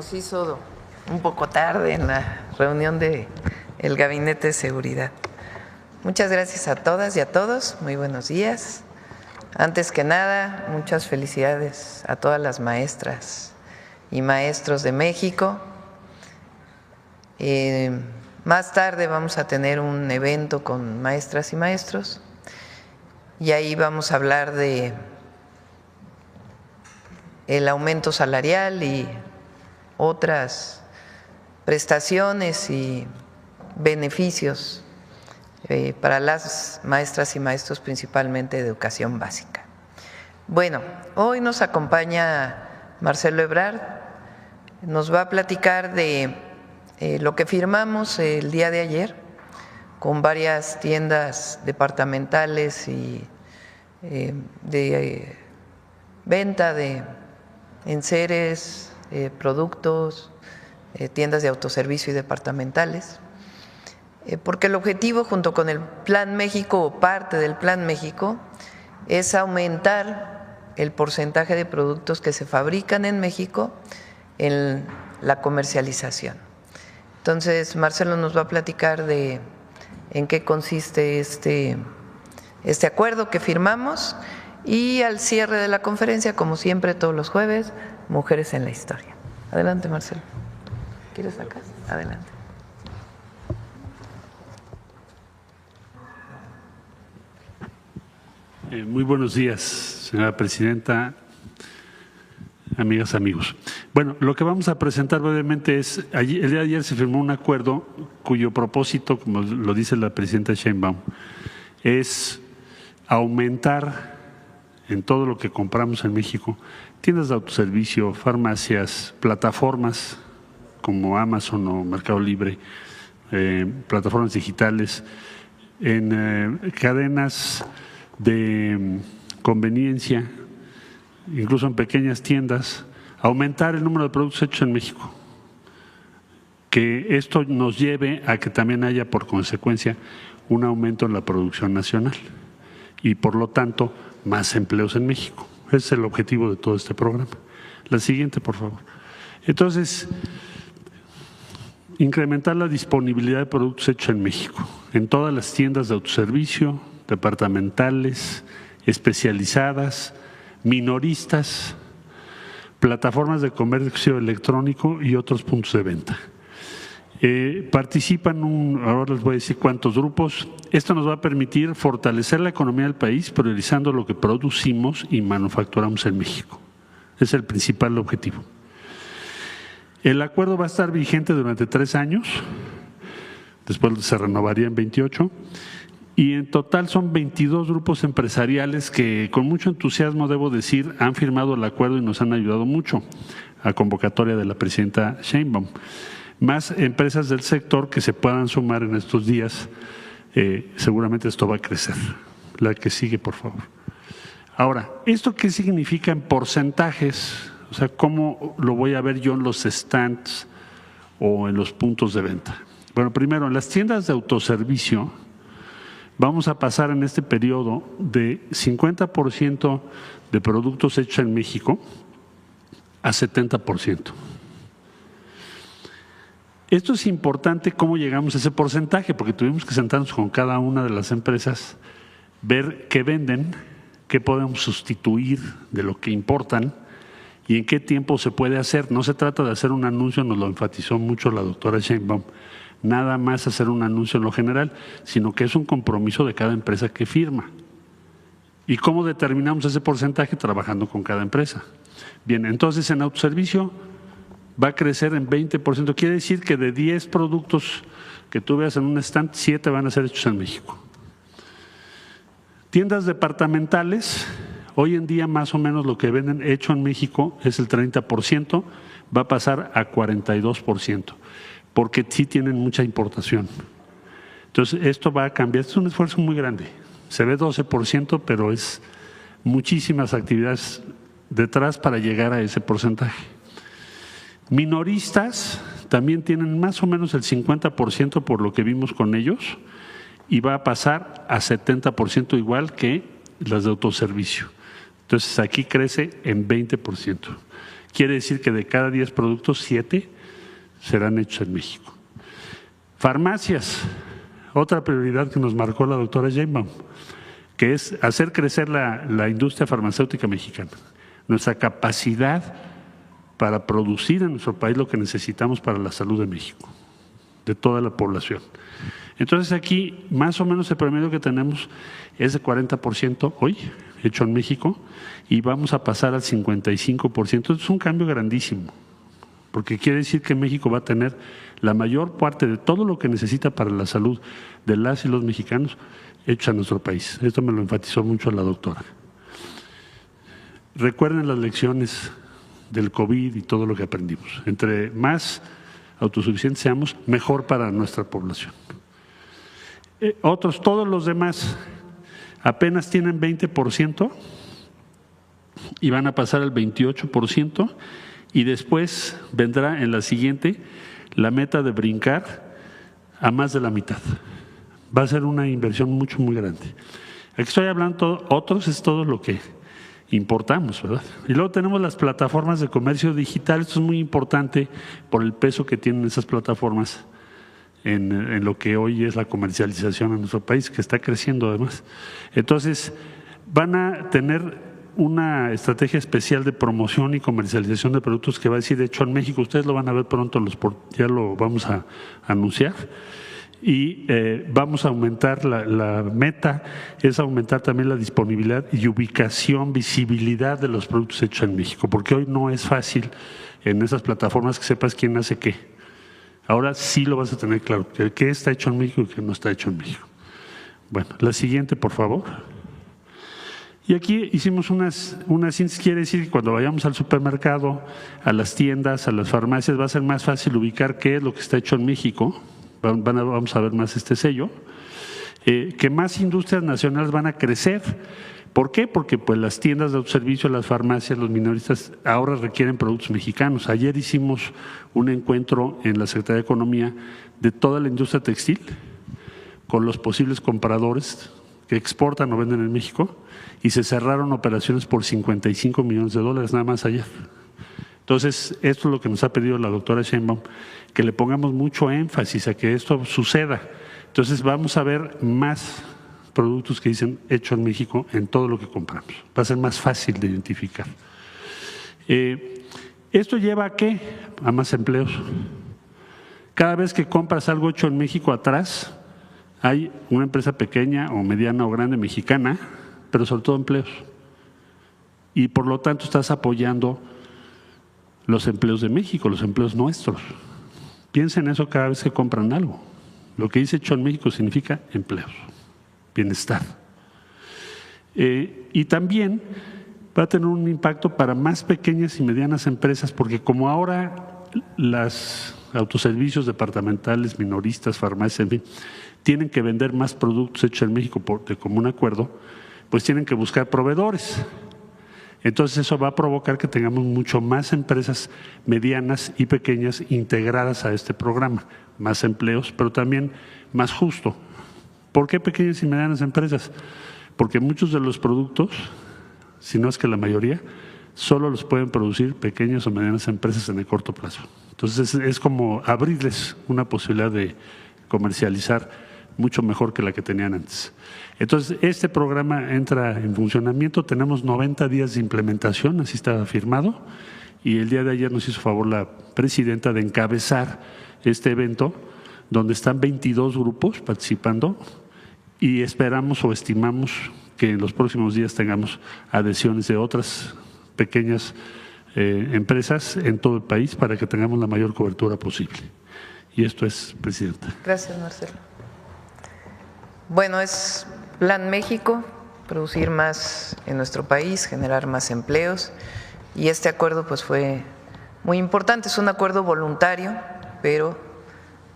nos hizo un poco tarde en la reunión del Gabinete de Seguridad. Muchas gracias a todas y a todos, muy buenos días. Antes que nada, muchas felicidades a todas las maestras y maestros de México. Más tarde vamos a tener un evento con maestras y maestros y ahí vamos a hablar de el aumento salarial y otras prestaciones y beneficios para las maestras y maestros, principalmente de educación básica. Bueno, hoy nos acompaña Marcelo Ebrard, nos va a platicar de lo que firmamos el día de ayer con varias tiendas departamentales y de venta de enseres, productos, tiendas de autoservicio y departamentales, porque el objetivo junto con el Plan México o parte del Plan México es aumentar el porcentaje de productos que se fabrican en México en la comercialización. Entonces, Marcelo nos va a platicar de en qué consiste este acuerdo que firmamos y al cierre de la conferencia, como siempre todos los jueves, Mujeres en la Historia. Adelante, Marcelo. ¿Quieres acá? Adelante. Muy buenos días, señora presidenta, amigas, amigos. Bueno, lo que vamos a presentar brevemente es, el día de ayer se firmó un acuerdo cuyo propósito, como lo dice la presidenta Sheinbaum, es aumentar en todo lo que compramos en México, tiendas de autoservicio, farmacias, plataformas como Amazon o Mercado Libre, plataformas digitales, en cadenas de conveniencia, incluso en pequeñas tiendas, aumentar el número de productos hechos en México. Que esto nos lleve a que también haya, por consecuencia, un aumento en la producción nacional y, por lo tanto, más empleos en México. Ese es el objetivo de todo este programa. La siguiente, por favor. Entonces, incrementar la disponibilidad de productos hechos en México, en todas las tiendas de autoservicio, departamentales, especializadas, minoristas, plataformas de comercio electrónico y otros puntos de venta. Participan, ahora les voy a decir cuántos grupos. Esto nos va a permitir fortalecer la economía del país priorizando lo que producimos y manufacturamos en México. Ese es el principal objetivo. El acuerdo va a estar vigente durante 3 años, después se renovaría en 28, y en total son 22 grupos empresariales que con mucho entusiasmo, debo decir, han firmado el acuerdo y nos han ayudado mucho a convocatoria de la presidenta Sheinbaum. Más empresas del sector que se puedan sumar en estos días, seguramente esto va a crecer. La que sigue, por favor. Ahora, ¿esto qué significa en porcentajes? O sea, ¿cómo lo voy a ver yo en los stands o en los puntos de venta? Bueno, primero, en las tiendas de autoservicio vamos a pasar en este periodo de 50% de productos hechos en México a 70%. Esto es importante, cómo llegamos a ese porcentaje, porque tuvimos que sentarnos con cada una de las empresas, ver qué venden, qué podemos sustituir de lo que importan y en qué tiempo se puede hacer. No se trata de hacer un anuncio, nos lo enfatizó mucho la doctora Sheinbaum, nada más hacer un anuncio en lo general, sino que es un compromiso de cada empresa que firma. ¿Y cómo determinamos ese porcentaje? Trabajando con cada empresa. Bien, entonces en autoservicio va a crecer en 20%. Quiere decir que de 10 productos que tú veas en un stand, 7 van a ser hechos en México. Tiendas departamentales, hoy en día más o menos lo que venden hecho en México es el 30%, va a pasar a 42%, porque sí tienen mucha importación. Entonces, esto va a cambiar, es un esfuerzo muy grande. Se ve 12%, pero es muchísimas actividades detrás para llegar a ese porcentaje. Minoristas también tienen más o menos el 50% por lo que vimos con ellos y va a pasar a 70% igual que las de autoservicio. Entonces aquí crece en 20%. Quiere decir que de cada 10 productos, 7 serán hechos en México. Farmacias, otra prioridad que nos marcó la doctora Sheinbaum, que es hacer crecer la industria farmacéutica mexicana, nuestra capacidad para producir en nuestro país lo que necesitamos para la salud de México, de toda la población. Entonces aquí más o menos el promedio que tenemos es de 40% hoy, hecho en México, y vamos a pasar al 55%. Es un cambio grandísimo, porque quiere decir que México va a tener la mayor parte de todo lo que necesita para la salud de las y los mexicanos hecho a nuestro país. Esto me lo enfatizó mucho la doctora. Recuerden las lecciones del COVID y todo lo que aprendimos. Entre más autosuficientes seamos, mejor para nuestra población. Todos los demás apenas tienen 20% y van a pasar al 28%, y después vendrá en la siguiente la meta de brincar a más de la mitad. Va a ser una inversión muy grande. Aquí estoy hablando, otros es todo lo que importamos, ¿verdad? Y luego tenemos las plataformas de comercio digital. Esto es muy importante por el peso que tienen esas plataformas en lo que hoy es la comercialización en nuestro país, que está creciendo además. Entonces, van a tener una estrategia especial de promoción y comercialización de productos que va a decir hecho en México. Ustedes lo van a ver pronto, ya lo vamos a anunciar. Y vamos a aumentar, la meta es aumentar también la disponibilidad y ubicación, visibilidad de los productos hechos en México, porque hoy no es fácil en esas plataformas que sepas quién hace qué. Ahora sí lo vas a tener claro, que está hecho en México y que no está hecho en México. Bueno, la siguiente, por favor. Y aquí hicimos una síntesis. Quiere decir que cuando vayamos al supermercado, a las tiendas, a las farmacias, va a ser más fácil ubicar qué es lo que está hecho en México. Vamos a ver más este sello. Que más industrias nacionales van a crecer. ¿Por qué? Porque pues las tiendas de autoservicio, las farmacias, los minoristas ahora requieren productos mexicanos. Ayer hicimos un encuentro en la Secretaría de Economía de toda la industria textil con los posibles compradores que exportan o venden en México, y se cerraron operaciones por $55 millones nada más ayer. Entonces, esto es lo que nos ha pedido la doctora Sheinbaum, que le pongamos mucho énfasis a que esto suceda. Entonces, vamos a ver más productos que dicen hecho en México en todo lo que compramos. Va a ser más fácil de identificar. ¿Esto lleva a qué? A más empleos. Cada vez que compras algo hecho en México, atrás hay una empresa pequeña o mediana o grande mexicana, pero sobre todo empleos. Y por lo tanto estás apoyando los empleos de México, los empleos nuestros. Piensen en eso cada vez que compran algo. Lo que dice hecho en México significa empleos, bienestar. Y también va a tener un impacto para más pequeñas y medianas empresas, porque como ahora las autoservicios departamentales, minoristas, farmacias, en fin, tienen que vender más productos hechos en México de común acuerdo, pues tienen que buscar proveedores. Entonces eso va a provocar que tengamos mucho más empresas medianas y pequeñas integradas a este programa, más empleos, pero también más justo. ¿Por qué pequeñas y medianas empresas? Porque muchos de los productos, si no es que la mayoría, solo los pueden producir pequeñas o medianas empresas en el corto plazo. Entonces es como abrirles una posibilidad de comercializar mucho mejor que la que tenían antes. Entonces, este programa entra en funcionamiento, tenemos 90 días de implementación, así está firmado, y el día de ayer nos hizo favor la presidenta de encabezar este evento, donde están 22 grupos participando, y esperamos o estimamos que en los próximos días tengamos adhesiones de otras pequeñas empresas en todo el país para que tengamos la mayor cobertura posible. Y esto es, presidenta. Gracias, Marcelo. Bueno, es Plan México, producir más en nuestro país, generar más empleos, y este acuerdo pues fue muy importante. Es un acuerdo voluntario, pero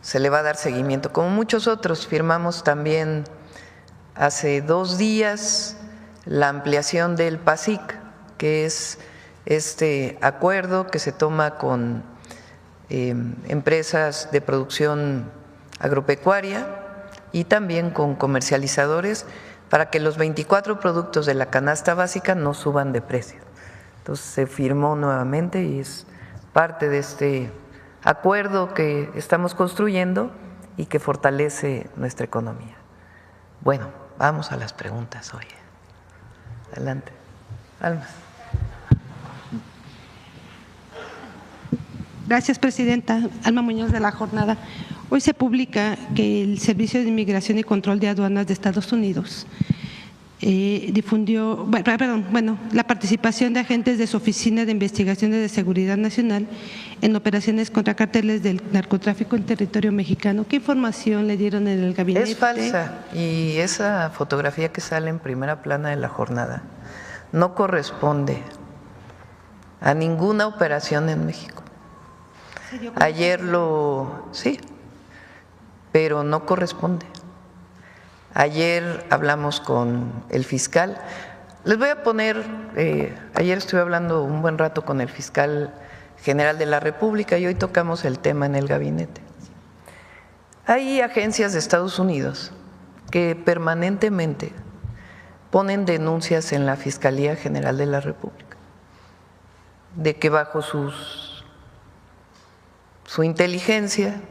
se le va a dar seguimiento. Como muchos otros, firmamos también hace 2 días la ampliación del PASIC, que es este acuerdo que se toma con empresas de producción agropecuaria y también con comercializadores para que los 24 productos de la canasta básica no suban de precio. Entonces se firmó nuevamente y es parte de este acuerdo que estamos construyendo y que fortalece nuestra economía. Bueno, vamos a las preguntas hoy. Adelante. Alma. Gracias, presidenta. Alma Muñoz, de La Jornada. Hoy se publica que el Servicio de Inmigración y Control de Aduanas de Estados Unidos difundió, la participación de agentes de su Oficina de Investigaciones de Seguridad Nacional en operaciones contra carteles del narcotráfico en territorio mexicano. ¿Qué información le dieron en el gabinete? Es falsa, y esa fotografía que sale en primera plana de La Jornada no corresponde a ninguna operación en México. Ayer sí, pero no corresponde. Ayer hablamos con el fiscal. Les voy a poner, ayer estuve hablando un buen rato con el fiscal general de la República y hoy tocamos el tema en el gabinete. Hay agencias de Estados Unidos que permanentemente ponen denuncias en la Fiscalía General de la República de que bajo su inteligencia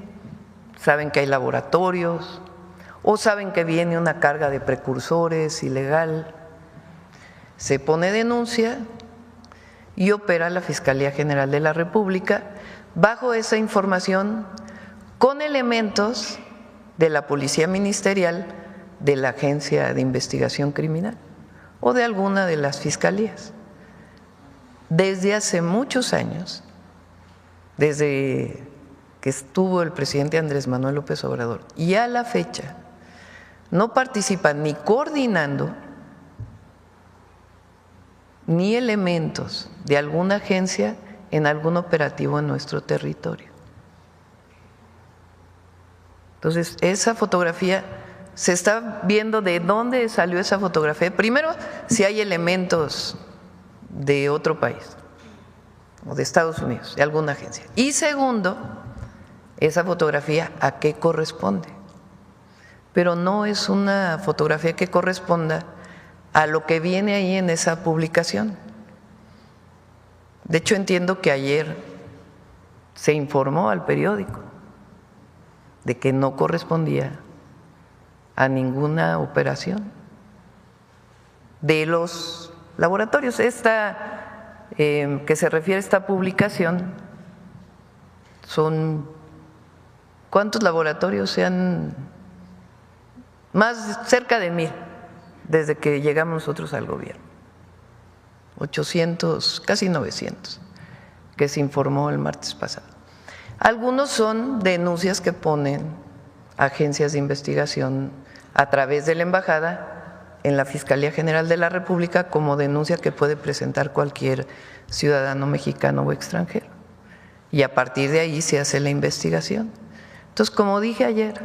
saben que hay laboratorios o saben que viene una carga de precursores ilegal. Se pone denuncia y opera la Fiscalía General de la República bajo esa información con elementos de la Policía Ministerial, de la Agencia de Investigación Criminal o de alguna de las fiscalías. Desde hace muchos años, desde que estuvo el presidente Andrés Manuel López Obrador y a la fecha, no participan ni coordinando ni elementos de alguna agencia en algún operativo en nuestro territorio. Entonces, esa fotografía, se está viendo de dónde salió esa fotografía. Primero, si hay elementos de otro país o de Estados Unidos, de alguna agencia. Y segundo, esa fotografía a qué corresponde. Pero no es una fotografía que corresponda a lo que viene ahí en esa publicación. De hecho, entiendo que ayer se informó al periódico de que no correspondía a ninguna operación de los laboratorios. Esta que se refiere a esta publicación son ¿cuántos laboratorios se han? Más cerca de 1000 desde que llegamos nosotros al gobierno, 800, casi 900, que se informó el martes pasado. Algunos son denuncias que ponen agencias de investigación a través de la embajada en la Fiscalía General de la República como denuncia que puede presentar cualquier ciudadano mexicano o extranjero. Y a partir de ahí se hace la investigación. Entonces, como dije ayer,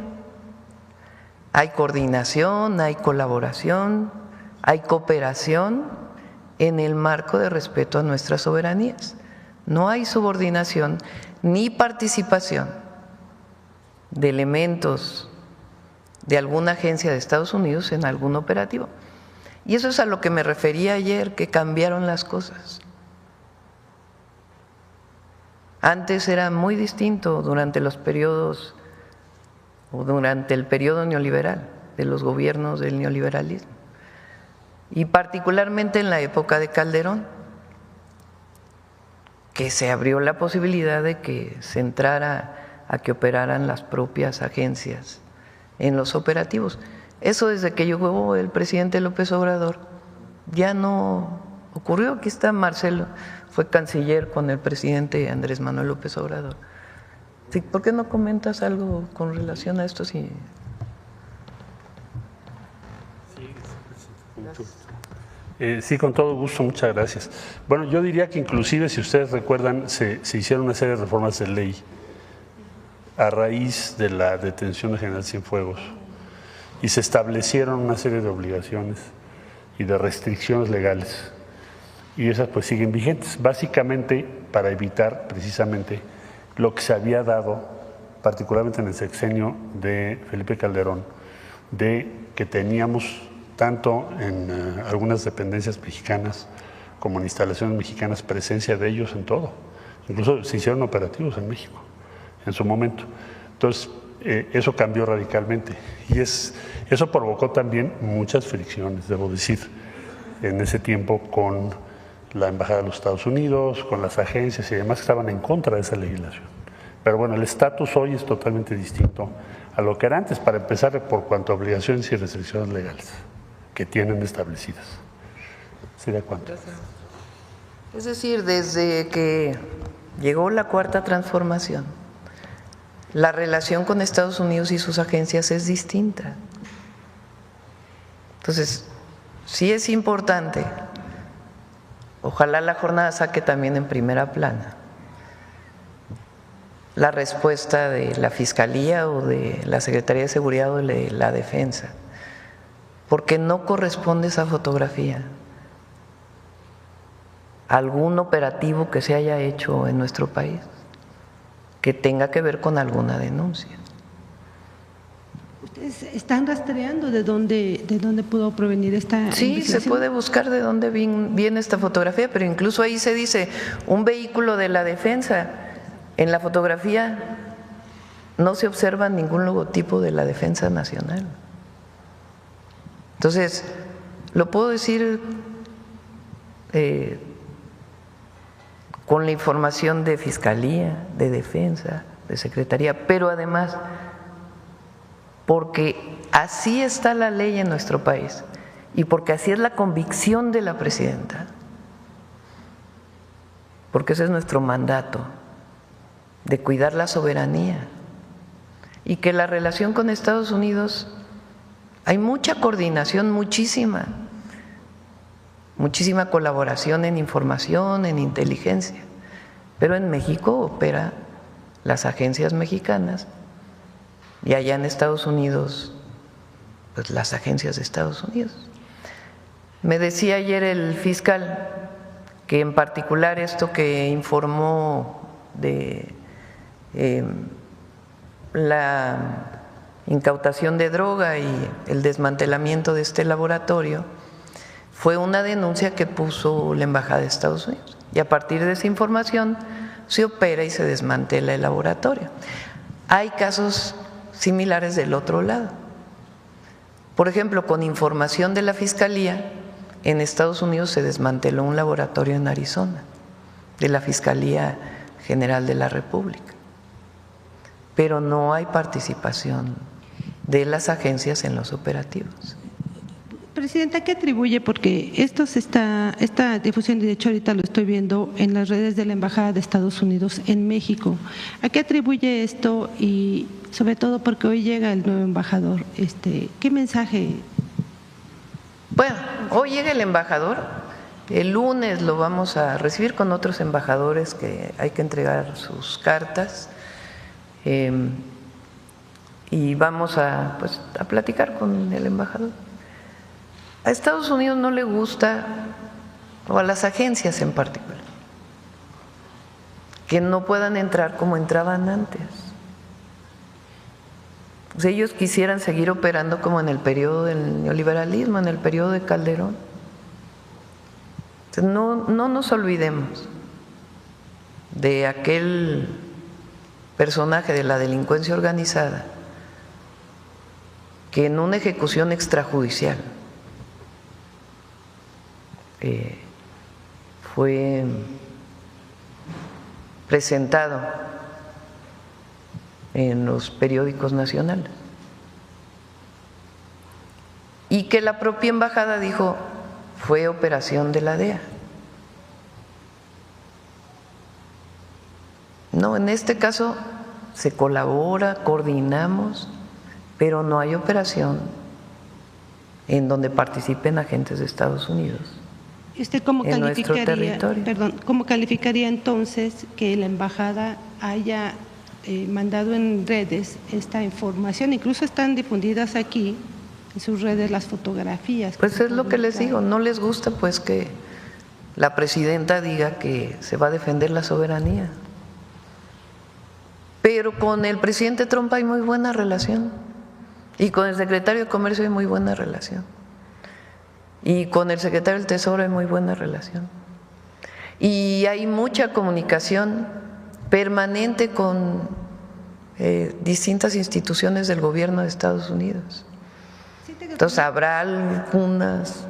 hay coordinación, hay colaboración, hay cooperación en el marco de respeto a nuestras soberanías. No hay subordinación ni participación de elementos de alguna agencia de Estados Unidos en algún operativo. Y eso es a lo que me refería ayer, que cambiaron las cosas. Antes era muy distinto durante los periodos o durante el periodo neoliberal, de los gobiernos del neoliberalismo, y particularmente en la época de Calderón, que se abrió la posibilidad de que se entrara a que operaran las propias agencias en los operativos. Eso desde que llegó el presidente López Obrador ya no ocurrió. Aquí está Marcelo, fue canciller con el presidente Andrés Manuel López Obrador. Sí, ¿por qué no comentas algo con relación a esto? Sí, sí, con todo gusto, muchas gracias. Bueno, yo diría que inclusive, si ustedes recuerdan, se hicieron una serie de reformas de ley a raíz de la detención de General Cienfuegos y se establecieron una serie de obligaciones y de restricciones legales y esas pues siguen vigentes, básicamente para evitar precisamente lo que se había dado, particularmente en el sexenio de Felipe Calderón, de que teníamos tanto en algunas dependencias mexicanas como en instalaciones mexicanas, presencia de ellos en todo. Incluso se hicieron operativos en México en su momento. Entonces, eso cambió radicalmente y eso provocó también muchas fricciones, debo decir, en ese tiempo con la Embajada de los Estados Unidos, con las agencias y demás que estaban en contra de esa legislación. Pero bueno, el estatus hoy es totalmente distinto a lo que era antes, para empezar por cuanto a obligaciones y restricciones legales que tienen establecidas. ¿Sería cuánto? Es decir, desde que llegó la Cuarta Transformación, la relación con Estados Unidos y sus agencias es distinta. Entonces, sí es importante, ojalá la jornada saque también en primera plana la respuesta de la Fiscalía o de la Secretaría de Seguridad o de la Defensa, porque no corresponde esa fotografía a algún operativo que se haya hecho en nuestro país que tenga que ver con alguna denuncia. ¿Ustedes están rastreando de dónde pudo provenir esta Sí, investigación? se puede buscar de dónde viene esta fotografía, pero incluso ahí se dice un vehículo de la defensa. En la fotografía no se observa ningún logotipo de la Defensa Nacional. Entonces, lo puedo decir con la información de Fiscalía, de Defensa, de Secretaría, pero además porque así está la ley en nuestro país y porque así es la convicción de la presidenta, porque ese es nuestro mandato, de cuidar la soberanía y que la relación con Estados Unidos hay mucha coordinación, muchísima colaboración en información, en inteligencia, pero en México opera las agencias mexicanas y allá en Estados Unidos pues las agencias de Estados Unidos. Me decía ayer el fiscal que en particular esto que informó de la incautación de droga y el desmantelamiento de este laboratorio fue una denuncia que puso la Embajada de Estados Unidos y a partir de esa información se opera y se desmantela el laboratorio. Hay casos similares del otro lado. Por ejemplo, con información de la Fiscalía, en Estados Unidos se desmanteló un laboratorio en Arizona, de la Fiscalía General de la República, pero no hay participación de las agencias en los operativos. Presidenta, ¿qué atribuye? Porque esta difusión, de hecho ahorita lo estoy viendo en las redes de la Embajada de Estados Unidos en México. ¿A qué atribuye esto? Y sobre todo porque hoy llega el nuevo embajador. ¿Qué mensaje? Bueno, hoy llega el embajador. El lunes lo vamos a recibir con otros embajadores que hay que entregar sus cartas y vamos a platicar con el embajador. A Estados Unidos no le gusta, o a las agencias en particular, que no puedan entrar como entraban antes. Pues ellos quisieran seguir operando como en el periodo del neoliberalismo, en el periodo de Calderón. Entonces, no nos olvidemos de aquel personaje de la delincuencia organizada que en una ejecución extrajudicial fue presentado en los periódicos nacionales y que la propia embajada dijo fue operación de la DEA. No, en este caso se colabora, coordinamos, pero no hay operación en donde participen agentes de Estados Unidos. ¿Y usted cómo calificaría entonces que la embajada haya mandado en redes esta información? Incluso están difundidas aquí en sus redes las fotografías. Pues es lo que les digo, no les gusta pues que la presidenta diga que se va a defender la soberanía. Pero con el presidente Trump hay muy buena relación y con el secretario de Comercio hay muy buena relación. Y con el secretario del Tesoro hay muy buena relación. Y hay mucha comunicación permanente con distintas instituciones del gobierno de Estados Unidos. Entonces habrá algunas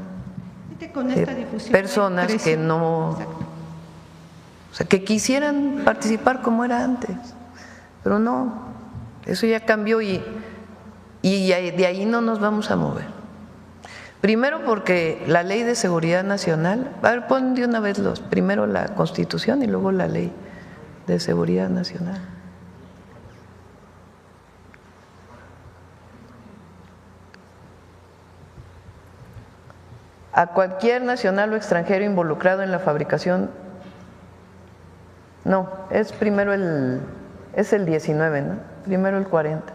personas que no, o sea, que quisieran participar como era antes, pero no, eso ya cambió y de ahí no nos vamos a mover. Primero porque la Ley de Seguridad Nacional, a ver, pon de una vez primero la Constitución y luego la Ley de Seguridad Nacional. A cualquier nacional o extranjero involucrado en la fabricación, no, es primero es el 19, ¿no? Primero el 40.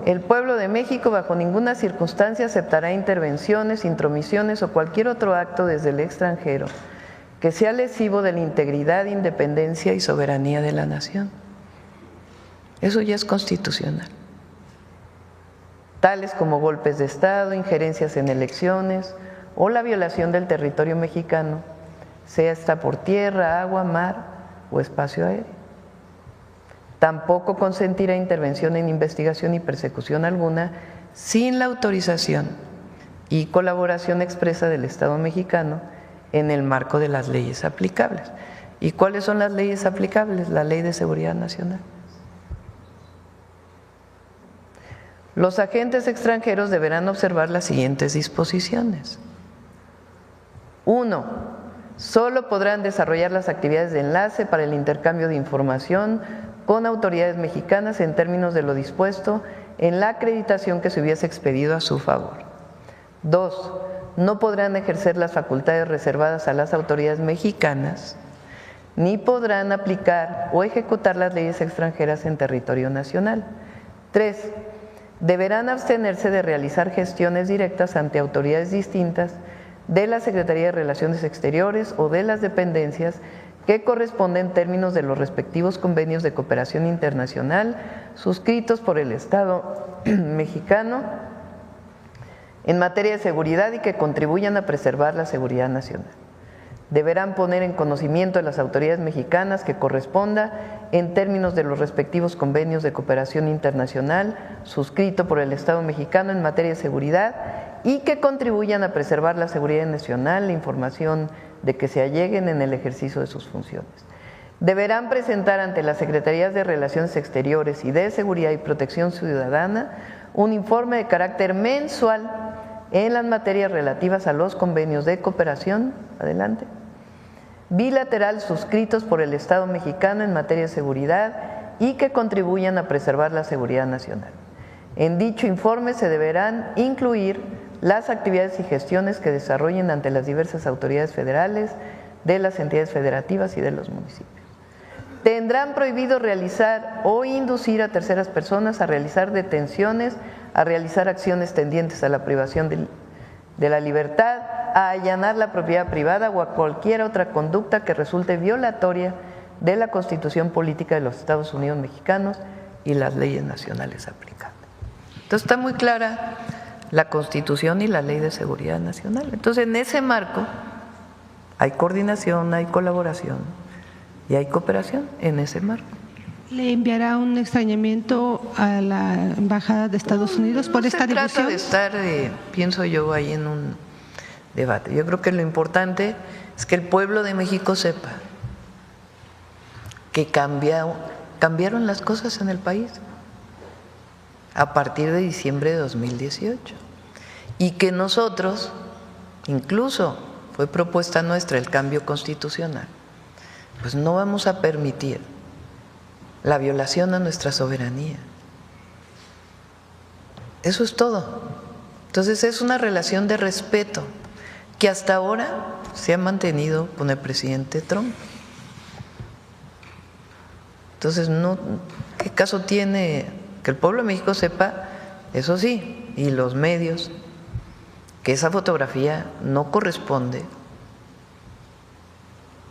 El pueblo de México bajo ninguna circunstancia aceptará intervenciones, intromisiones o cualquier otro acto desde el extranjero que sea lesivo de la integridad, independencia y soberanía de la nación. Eso ya es constitucional. Tales como golpes de Estado, injerencias en elecciones o la violación del territorio mexicano, sea esta por tierra, agua, mar o espacio aéreo. Tampoco consentirá intervención en investigación y persecución alguna sin la autorización y colaboración expresa del Estado mexicano en el marco de las leyes aplicables. ¿Y cuáles son las leyes aplicables? La Ley de Seguridad Nacional. Los agentes extranjeros deberán observar las siguientes disposiciones. 1. Solo podrán desarrollar las actividades de enlace para el intercambio de información con autoridades mexicanas en términos de lo dispuesto en la acreditación que se hubiese expedido a su favor. 2. No podrán ejercer las facultades reservadas a las autoridades mexicanas, ni podrán aplicar o ejecutar las leyes extranjeras en territorio nacional. 3. Deberán abstenerse de realizar gestiones directas ante autoridades distintas de la Secretaría de Relaciones Exteriores o de las dependencias que corresponden en términos de los respectivos convenios de cooperación internacional suscritos por el Estado mexicano en materia de seguridad y que contribuyan a preservar la seguridad nacional. Deberán poner en conocimiento de las autoridades mexicanas que corresponda en términos de los respectivos convenios de cooperación internacional suscrito por el Estado mexicano en materia de seguridad y que contribuyan a preservar la seguridad nacional, la información de que se alleguen en el ejercicio de sus funciones. Deberán presentar ante las Secretarías de Relaciones Exteriores y de Seguridad y Protección Ciudadana un informe de carácter mensual en las materias relativas a los convenios de cooperación, adelante, bilateral suscritos por el Estado mexicano en materia de seguridad y que contribuyan a preservar la seguridad nacional. En dicho informe se deberán incluir las actividades y gestiones que desarrollen ante las diversas autoridades federales, de las entidades federativas y de los municipios. Tendrán prohibido realizar o inducir a terceras personas a realizar detenciones, a realizar acciones tendientes a la privación de la libertad, a allanar la propiedad privada o a cualquier otra conducta que resulte violatoria de la Constitución Política de los Estados Unidos Mexicanos y las leyes nacionales aplicables. Entonces está muy clara la Constitución y la Ley de Seguridad Nacional. Entonces en ese marco hay coordinación, hay colaboración y hay cooperación en ese marco. ¿Le enviará un extrañamiento a la Embajada de Estados Unidos por esta difusión? No se trata de estar, pienso yo, ahí en un debate. Yo creo que lo importante es que el pueblo de México sepa que cambiaron las cosas en el país a partir de diciembre de 2018 y que nosotros, incluso fue propuesta nuestra el cambio constitucional, pues no vamos a permitir la violación a nuestra soberanía. Eso es todo. Entonces es una relación de respeto que hasta ahora se ha mantenido con el presidente Trump. Entonces, ¿qué caso tiene que el pueblo de México sepa, eso sí, y los medios, que esa fotografía no corresponde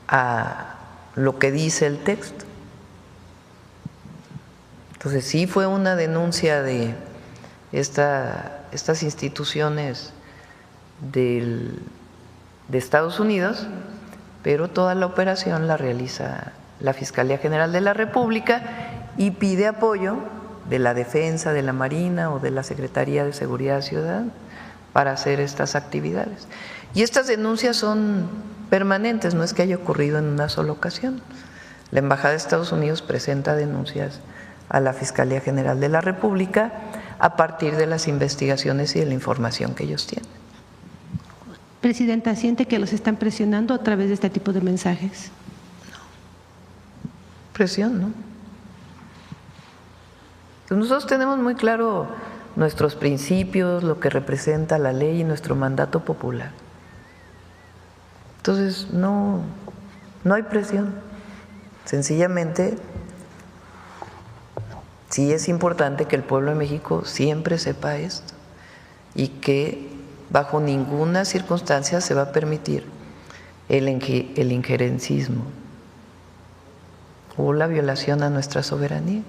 a lo que dice el texto? Entonces sí fue una denuncia de estas instituciones del de Estados Unidos, pero toda la operación la realiza la Fiscalía General de la República y pide apoyo de la Defensa, de la Marina o de la Secretaría de Seguridad Ciudadana para hacer estas actividades. Y estas denuncias son permanentes, no es que haya ocurrido en una sola ocasión. La Embajada de Estados Unidos presenta denuncias a la Fiscalía General de la República a partir de las investigaciones y de la información que ellos tienen. Presidenta, ¿siente que los están presionando a través de este tipo de mensajes? No. Presión, ¿no? Nosotros tenemos muy claro nuestros principios, lo que representa la ley y nuestro mandato popular. Entonces, no hay presión. Sencillamente, sí es importante que el pueblo de México siempre sepa esto y que bajo ninguna circunstancia se va a permitir el injerencismo o la violación a nuestra soberanía.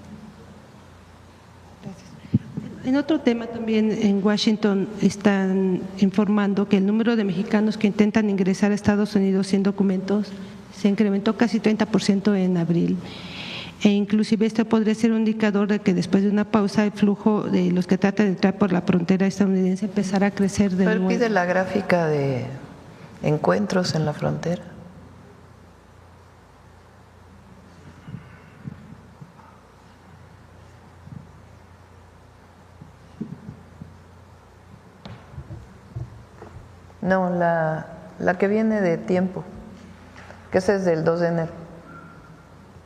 En otro tema también en Washington están informando que el número de mexicanos que intentan ingresar a Estados Unidos sin documentos se incrementó casi 30% en abril. E inclusive esto podría ser un indicador de que después de una pausa el flujo de los que tratan de entrar por la frontera estadounidense empezará a crecer de nuevo. Pide la gráfica de encuentros en la frontera. No, la que viene de tiempo, que esa es del 2 de enero.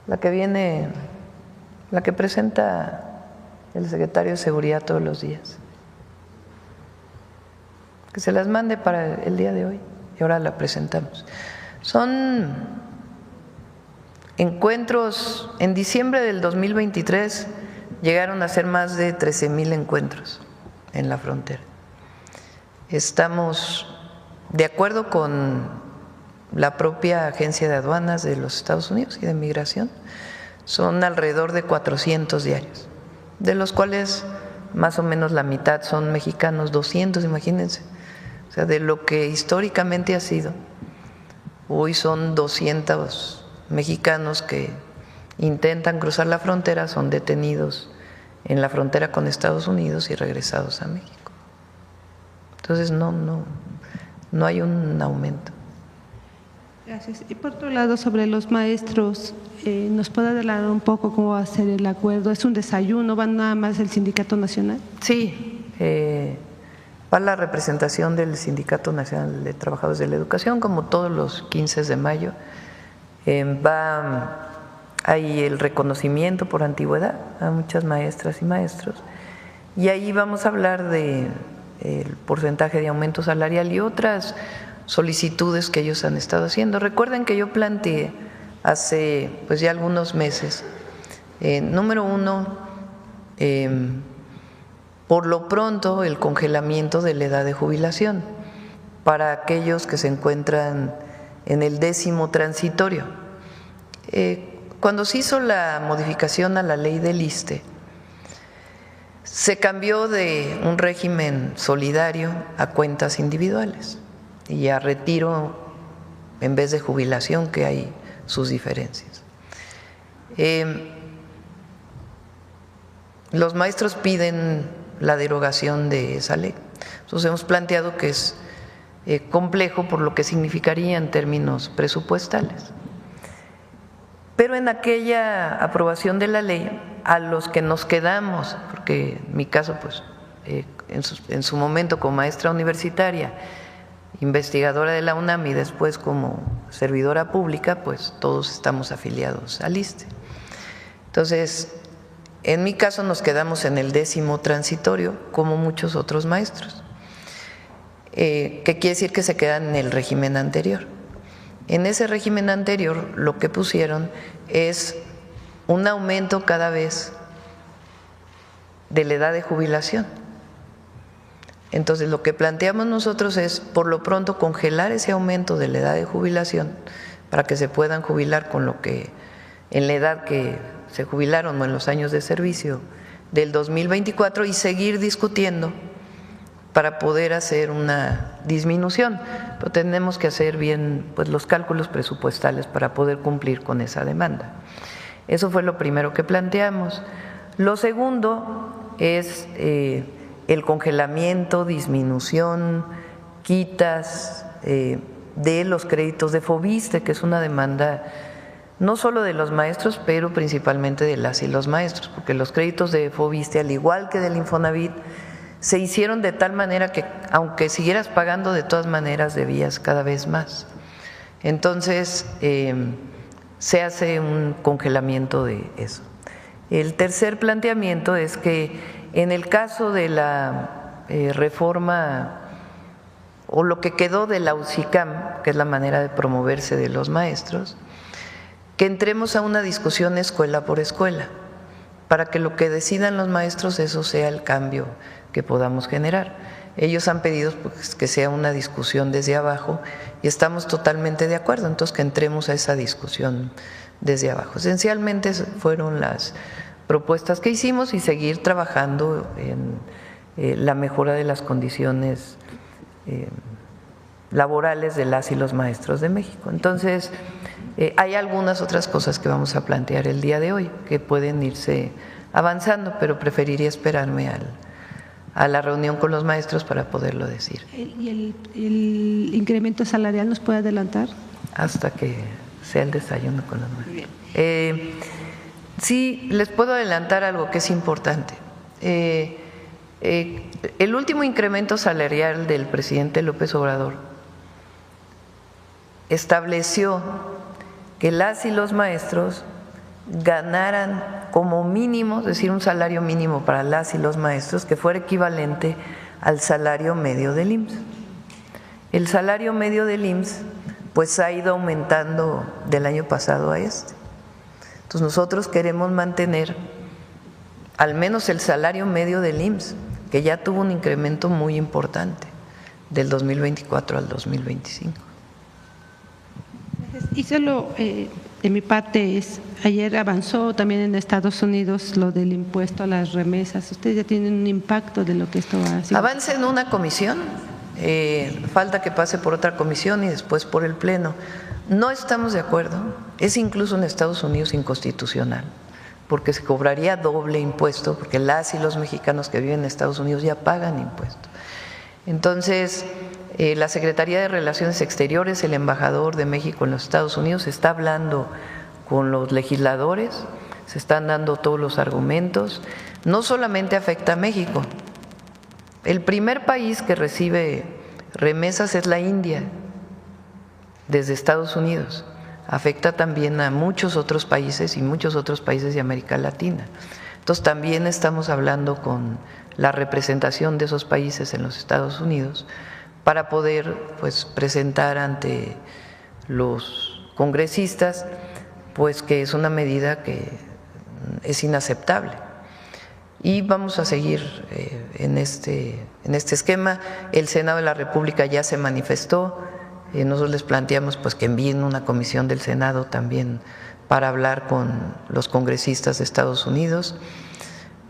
La que presenta el secretario de Seguridad todos los días. Que se las mande para el día de hoy y ahora la presentamos. Son encuentros, en diciembre del 2023 llegaron a ser más de 13,000 encuentros en la frontera. Estamos de acuerdo con la propia Agencia de Aduanas de los Estados Unidos y de Migración, son alrededor de 400 diarios, de los cuales más o menos la mitad son mexicanos, 200, imagínense. O sea, de lo que históricamente ha sido, hoy son 200 mexicanos que intentan cruzar la frontera, son detenidos en la frontera con Estados Unidos y regresados a México. Entonces no hay un aumento. Gracias. Y por otro lado, sobre los maestros, ¿nos puede adelantar un poco cómo va a ser el acuerdo? ¿Es un desayuno? ¿Va nada más el Sindicato Nacional? Sí, va la representación del Sindicato Nacional de Trabajadores de la Educación, como todos los 15 de mayo. Va ahí el reconocimiento por antigüedad a muchas maestras y maestros. Y ahí vamos a hablar de el porcentaje de aumento salarial y otras solicitudes que ellos han estado haciendo. Recuerden que yo planteé hace pues ya algunos meses, número uno, por lo pronto el congelamiento de la edad de jubilación para aquellos que se encuentran en el 10º transitorio. Cuando se hizo la modificación a la ley del ISSSTE, se cambió de un régimen solidario a cuentas individuales y a retiro en vez de jubilación, que hay sus diferencias. Los maestros piden la derogación de esa ley. Entonces hemos planteado que es complejo por lo que significaría en términos presupuestales. Pero en aquella aprobación de la ley, a los que nos quedamos, porque en mi caso, pues, en su momento como maestra universitaria, investigadora de la UNAM y después como servidora pública, pues todos estamos afiliados al ISSSTE. Entonces, en mi caso nos quedamos en el 10º transitorio, como muchos otros maestros, que quiere decir que se quedan en el régimen anterior. En ese régimen anterior lo que pusieron es un aumento cada vez de la edad de jubilación. Entonces lo que planteamos nosotros es por lo pronto congelar ese aumento de la edad de jubilación para que se puedan jubilar con lo que en la edad que se jubilaron o en los años de servicio del 2024 y seguir discutiendo para poder hacer una disminución, pero tenemos que hacer bien pues, los cálculos presupuestales para poder cumplir con esa demanda. Eso fue lo primero que planteamos. Lo segundo es el congelamiento, disminución, quitas de los créditos de FOBISTE, que es una demanda no solo de los maestros, pero principalmente de las y los maestros, porque los créditos de FOBISTE, al igual que del Infonavit, se hicieron de tal manera que aunque siguieras pagando, de todas maneras debías cada vez más. Entonces, se hace un congelamiento de eso. El tercer planteamiento es que en el caso de la reforma o lo que quedó de la UCICAM, que es la manera de promoverse de los maestros, que entremos a una discusión escuela por escuela, para que lo que decidan los maestros, eso sea el cambio que podamos generar. Ellos han pedido pues, que sea una discusión desde abajo y estamos totalmente de acuerdo, entonces que entremos a esa discusión desde abajo. Esencialmente fueron las propuestas que hicimos y seguir trabajando en la mejora de las condiciones laborales de las y los maestros de México. Entonces, hay algunas otras cosas que vamos a plantear el día de hoy que pueden irse avanzando, pero preferiría esperarme a la reunión con los maestros para poderlo decir. ¿Y el incremento salarial nos puede adelantar? Hasta que sea el desayuno con los maestros. Sí, les puedo adelantar algo que es importante. El último incremento salarial del presidente López Obrador estableció que las y los maestros ganaran como mínimo, es decir, un salario mínimo para las y los maestros que fuera equivalente al salario medio del IMSS. El salario medio del IMSS pues ha ido aumentando del año pasado a este. Entonces nosotros queremos mantener al menos el salario medio del IMSS, que ya tuvo un incremento muy importante del 2024 al 2025. Y solo de mi parte ayer avanzó también en Estados Unidos lo del impuesto a las remesas. ¿Ustedes ya tienen un impacto de lo que esto va a hacer? Avance en una comisión, falta que pase por otra comisión y después por el Pleno. No estamos de acuerdo, es incluso en Estados Unidos inconstitucional, porque se cobraría doble impuesto, porque las y los mexicanos que viven en Estados Unidos ya pagan impuesto. Entonces, la Secretaría de Relaciones Exteriores, el embajador de México en los Estados Unidos, está hablando con los legisladores, se están dando todos los argumentos. No solamente afecta a México, el primer país que recibe remesas es la India, desde Estados Unidos. Afecta también a muchos otros países y muchos otros países de América Latina. Entonces también estamos hablando con la representación de esos países en los Estados Unidos para poder pues presentar ante los congresistas pues que es una medida que es inaceptable. Y vamos a seguir en este esquema. El Senado de la República ya se manifestó. Nosotros les planteamos pues que envíen una comisión del Senado también para hablar con los congresistas de Estados Unidos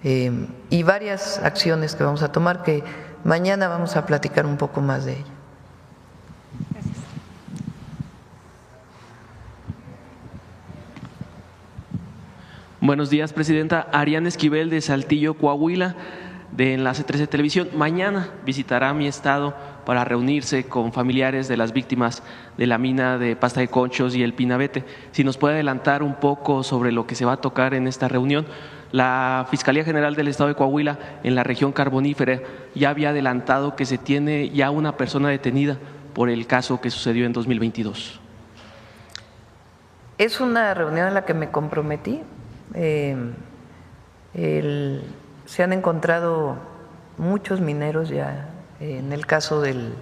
y varias acciones que vamos a tomar que mañana vamos a platicar un poco más de ello. Gracias. Buenos días, Presidenta. Ariana Esquivel de Saltillo, Coahuila, de Enlace 13 Televisión. Mañana visitará mi estado para reunirse con familiares de las víctimas de la mina de Pasta de Conchos y el Pinabete. Si nos puede adelantar un poco sobre lo que se va a tocar en esta reunión. La Fiscalía General del Estado de Coahuila en la región carbonífera ya había adelantado que se tiene ya una persona detenida por el caso que sucedió en 2022. Es una reunión en la que me comprometí. Se han encontrado muchos mineros ya en el caso de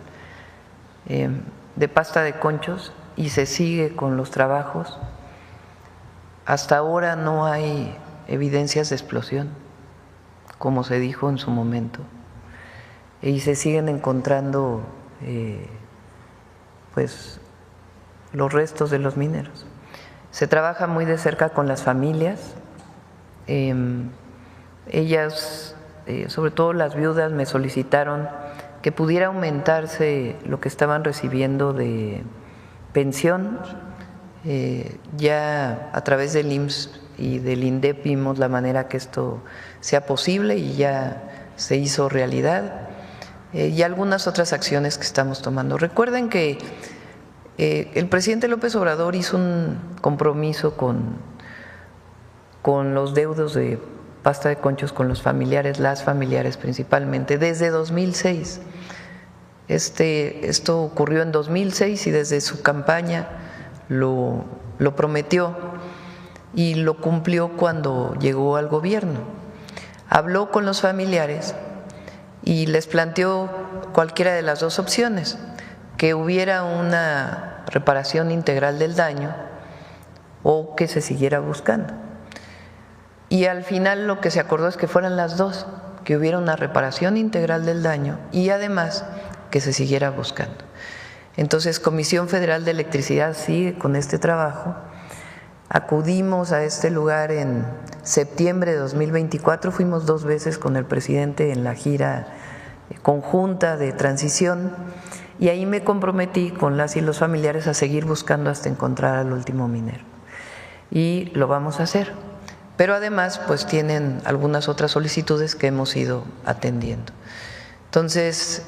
Pasta de Conchos y se sigue con los trabajos. Hasta ahora no hay evidencias de explosión, como se dijo en su momento, y se siguen encontrando pues los restos de los mineros. Se trabaja muy de cerca con las familias. Ellas, sobre todo las viudas, me solicitaron que pudiera aumentarse lo que estaban recibiendo de pensión. Ya a través del IMSS y del INDEP vimos la manera que esto sea posible y ya se hizo realidad, y algunas otras acciones que estamos tomando. Recuerden que el presidente López Obrador hizo un compromiso con los deudos de pasta de conchos, con los familiares, las familiares principalmente, desde 2006. Esto ocurrió en 2006 y desde su campaña lo prometió y lo cumplió cuando llegó al gobierno. Habló con los familiares y les planteó cualquiera de las dos opciones, que hubiera una reparación integral del daño o que se siguiera buscando. Y al final lo que se acordó es que fueran las dos, que hubiera una reparación integral del daño y además que se siguiera buscando. Entonces, Comisión Federal de Electricidad sigue con este trabajo. Acudimos a este lugar en septiembre de 2024, fuimos 2 veces con el presidente en la gira conjunta de transición y ahí me comprometí con las y los familiares a seguir buscando hasta encontrar al último minero. Y lo vamos a hacer. Pero además, pues tienen algunas otras solicitudes que hemos ido atendiendo. Entonces,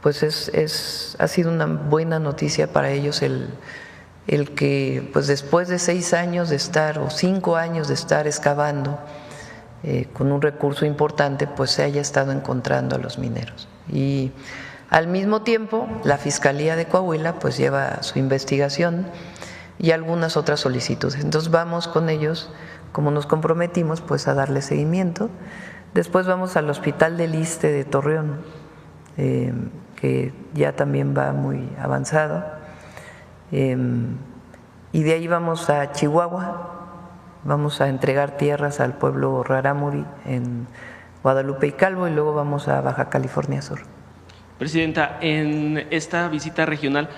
pues ha sido una buena noticia para ellos el que pues después de 6 años de estar o 5 años de estar excavando con un recurso importante, pues se haya estado encontrando a los mineros. Y al mismo tiempo la Fiscalía de Coahuila pues lleva su investigación y algunas otras solicitudes. Entonces vamos con ellos, como nos comprometimos, pues a darle seguimiento. Después vamos al Hospital del Iste de Torreón, que ya también va muy avanzado, y de ahí vamos a Chihuahua, vamos a entregar tierras al pueblo Rarámuri en Guadalupe y Calvo, y luego vamos a Baja California Sur. Presidenta, en esta visita regional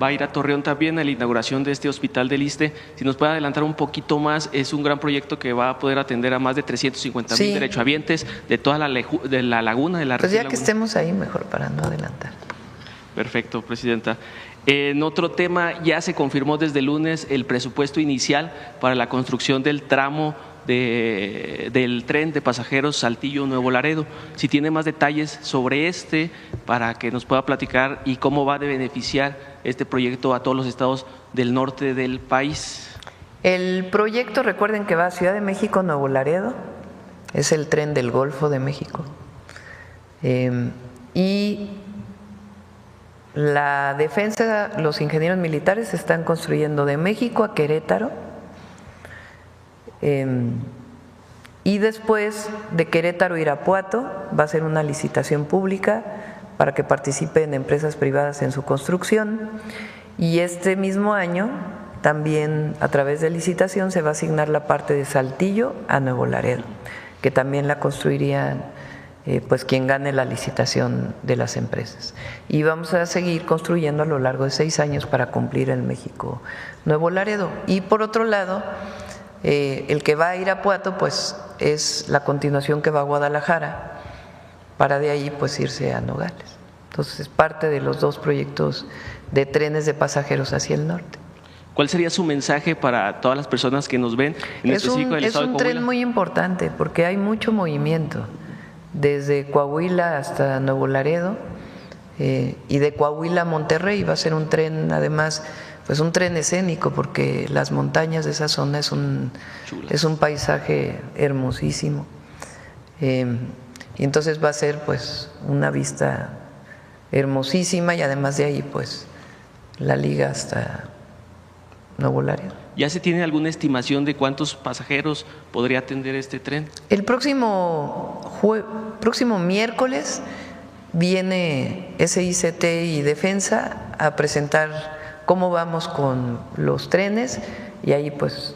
va a ir a Torreón también a la inauguración de este Hospital del Iste. Si nos puede adelantar un poquito más, es un gran proyecto que va a poder atender a más de 350,000 derechohabientes de toda la laguna, de la región. Pues ya que estemos ahí, mejor para no adelantar. Perfecto, Presidenta. En otro tema, ya se confirmó desde el lunes el presupuesto inicial para la construcción del tramo del tren de pasajeros Saltillo-Nuevo Laredo. Si tiene más detalles sobre para que nos pueda platicar y cómo va a beneficiar este proyecto a todos los estados del norte del país. El proyecto, recuerden que va a Ciudad de México, Nuevo Laredo, es el tren del Golfo de México. Y la defensa, los ingenieros militares están construyendo de México a Querétaro, y después de Querétaro a Irapuato va a ser una licitación pública para que participen empresas privadas en su construcción, y este mismo año también a través de licitación se va a asignar la parte de Saltillo a Nuevo Laredo, que también la construirían pues quien gane la licitación de las empresas. Y vamos a seguir construyendo a lo largo de 6 años para cumplir el México Nuevo Laredo. Y por otro lado, el que va a Irapuato pues es la continuación que va a Guadalajara, para de ahí pues irse a Nogales. Entonces es parte de los 2 proyectos de trenes de pasajeros hacia el norte. ¿Cuál sería su mensaje para todas las personas que nos ven en específico del estado de Coahuila? Es un tren muy importante porque hay mucho movimiento desde Coahuila hasta Nuevo Laredo, y de Coahuila a Monterrey. Va a ser un tren, además, pues un tren escénico, porque las montañas de esa zona es un paisaje hermosísimo, y entonces va a ser pues una vista hermosísima, y además de ahí pues la liga hasta Nuevo Laredo. ¿Ya se tiene alguna estimación de cuántos pasajeros podría atender este tren? El próximo miércoles viene SICT y Defensa a presentar cómo vamos con los trenes, y ahí pues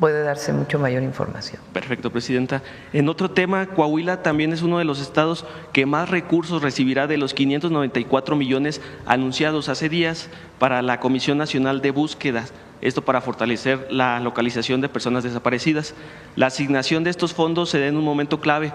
puede darse mucho mayor información. Perfecto, Presidenta. En otro tema, Coahuila también es uno de los estados que más recursos recibirá de los 594 millones anunciados hace días para la Comisión Nacional de Búsquedas. esto para fortalecer la localización de personas desaparecidas. La asignación de estos fondos se da en un momento clave,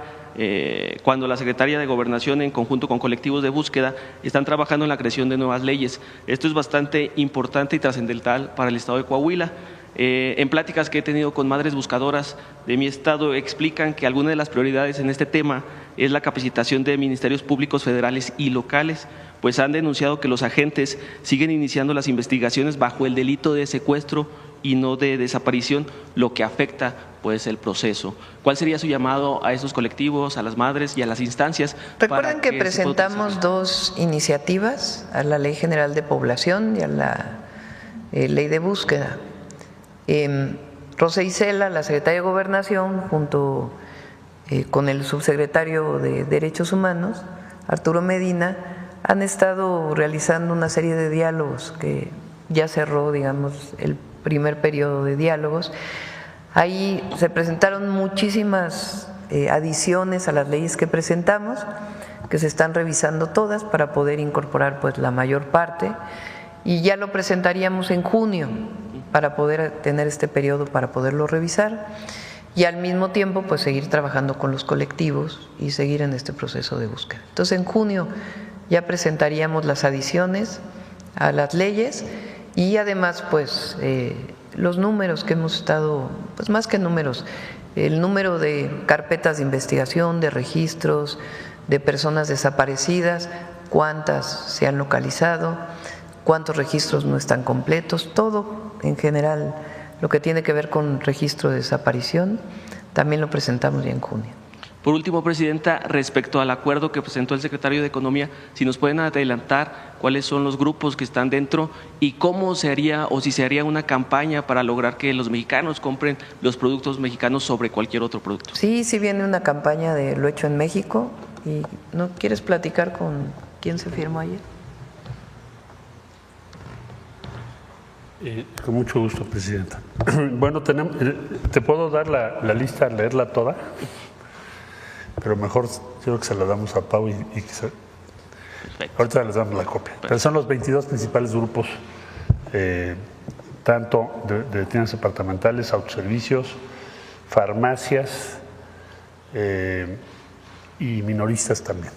cuando la Secretaría de Gobernación, en conjunto con colectivos de búsqueda, están trabajando en la creación de nuevas leyes. Esto es bastante importante y trascendental para el estado de Coahuila. En pláticas que he tenido con madres buscadoras de mi estado, explican que alguna de las prioridades en este tema es la capacitación de ministerios públicos federales y locales, pues han denunciado que los agentes siguen iniciando las investigaciones bajo el delito de secuestro y no de desaparición, lo que afecta pues el proceso. ¿Cuál sería su llamado a esos colectivos, a las madres y a las instancias? Recuerden que presentamos dos iniciativas, a la Ley General de Población y a la Ley de Búsqueda. Rosa Isela, la secretaria de Gobernación, junto con el subsecretario de Derechos Humanos, Arturo Medina, han estado realizando una serie de diálogos que ya cerró, digamos, el primer periodo de diálogos. Ahí se presentaron muchísimas adiciones a las leyes que presentamos, que se están revisando todas para poder incorporar pues la mayor parte, y ya lo presentaríamos en junio para poder tener este periodo para poderlo revisar y al mismo tiempo pues seguir trabajando con los colectivos y seguir en este proceso de búsqueda. Entonces en junio ya presentaríamos las adiciones a las leyes y además pues los números que hemos estado, pues más que números, el número de carpetas de investigación, de registros, de personas desaparecidas, cuántas se han localizado, cuántos registros no están completos, todo en general lo que tiene que ver con registro de desaparición, también lo presentamos ya en junio. Por último, Presidenta, respecto al acuerdo que presentó el secretario de Economía, si nos pueden adelantar cuáles son los grupos que están dentro y cómo se haría o si se haría una campaña para lograr que los mexicanos compren los productos mexicanos sobre cualquier otro producto. Sí, sí viene una campaña de lo hecho en México. ¿Y no quieres platicar con quién se firmó ayer? Con mucho gusto, Presidenta. Bueno, te puedo dar la lista, leerla toda, pero mejor yo creo que se la damos a Pau y que ahorita les damos la copia. Pero son los 22 principales grupos, tanto de tiendas departamentales, autoservicios, farmacias y minoristas también.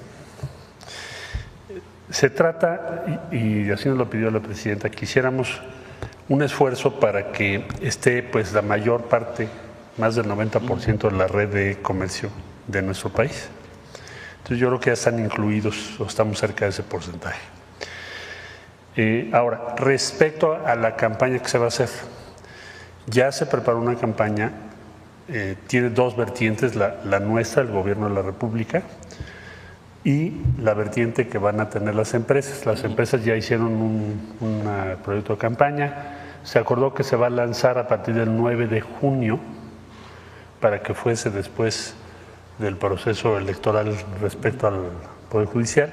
Se trata, y así nos lo pidió la Presidenta, que hiciéramos un esfuerzo para que esté pues la mayor parte, más del 90% de la red de comercio de nuestro país. Entonces yo creo que ya están incluidos o estamos cerca de ese porcentaje. Ahora, respecto a la campaña que se va a hacer, ya se preparó una campaña, tiene dos vertientes, la nuestra, el Gobierno de la República, y la vertiente que van a tener las empresas. Las empresas ya hicieron un proyecto de campaña, se acordó que se va a lanzar a partir del 9 de junio para que fuese después del proceso electoral respecto al Poder Judicial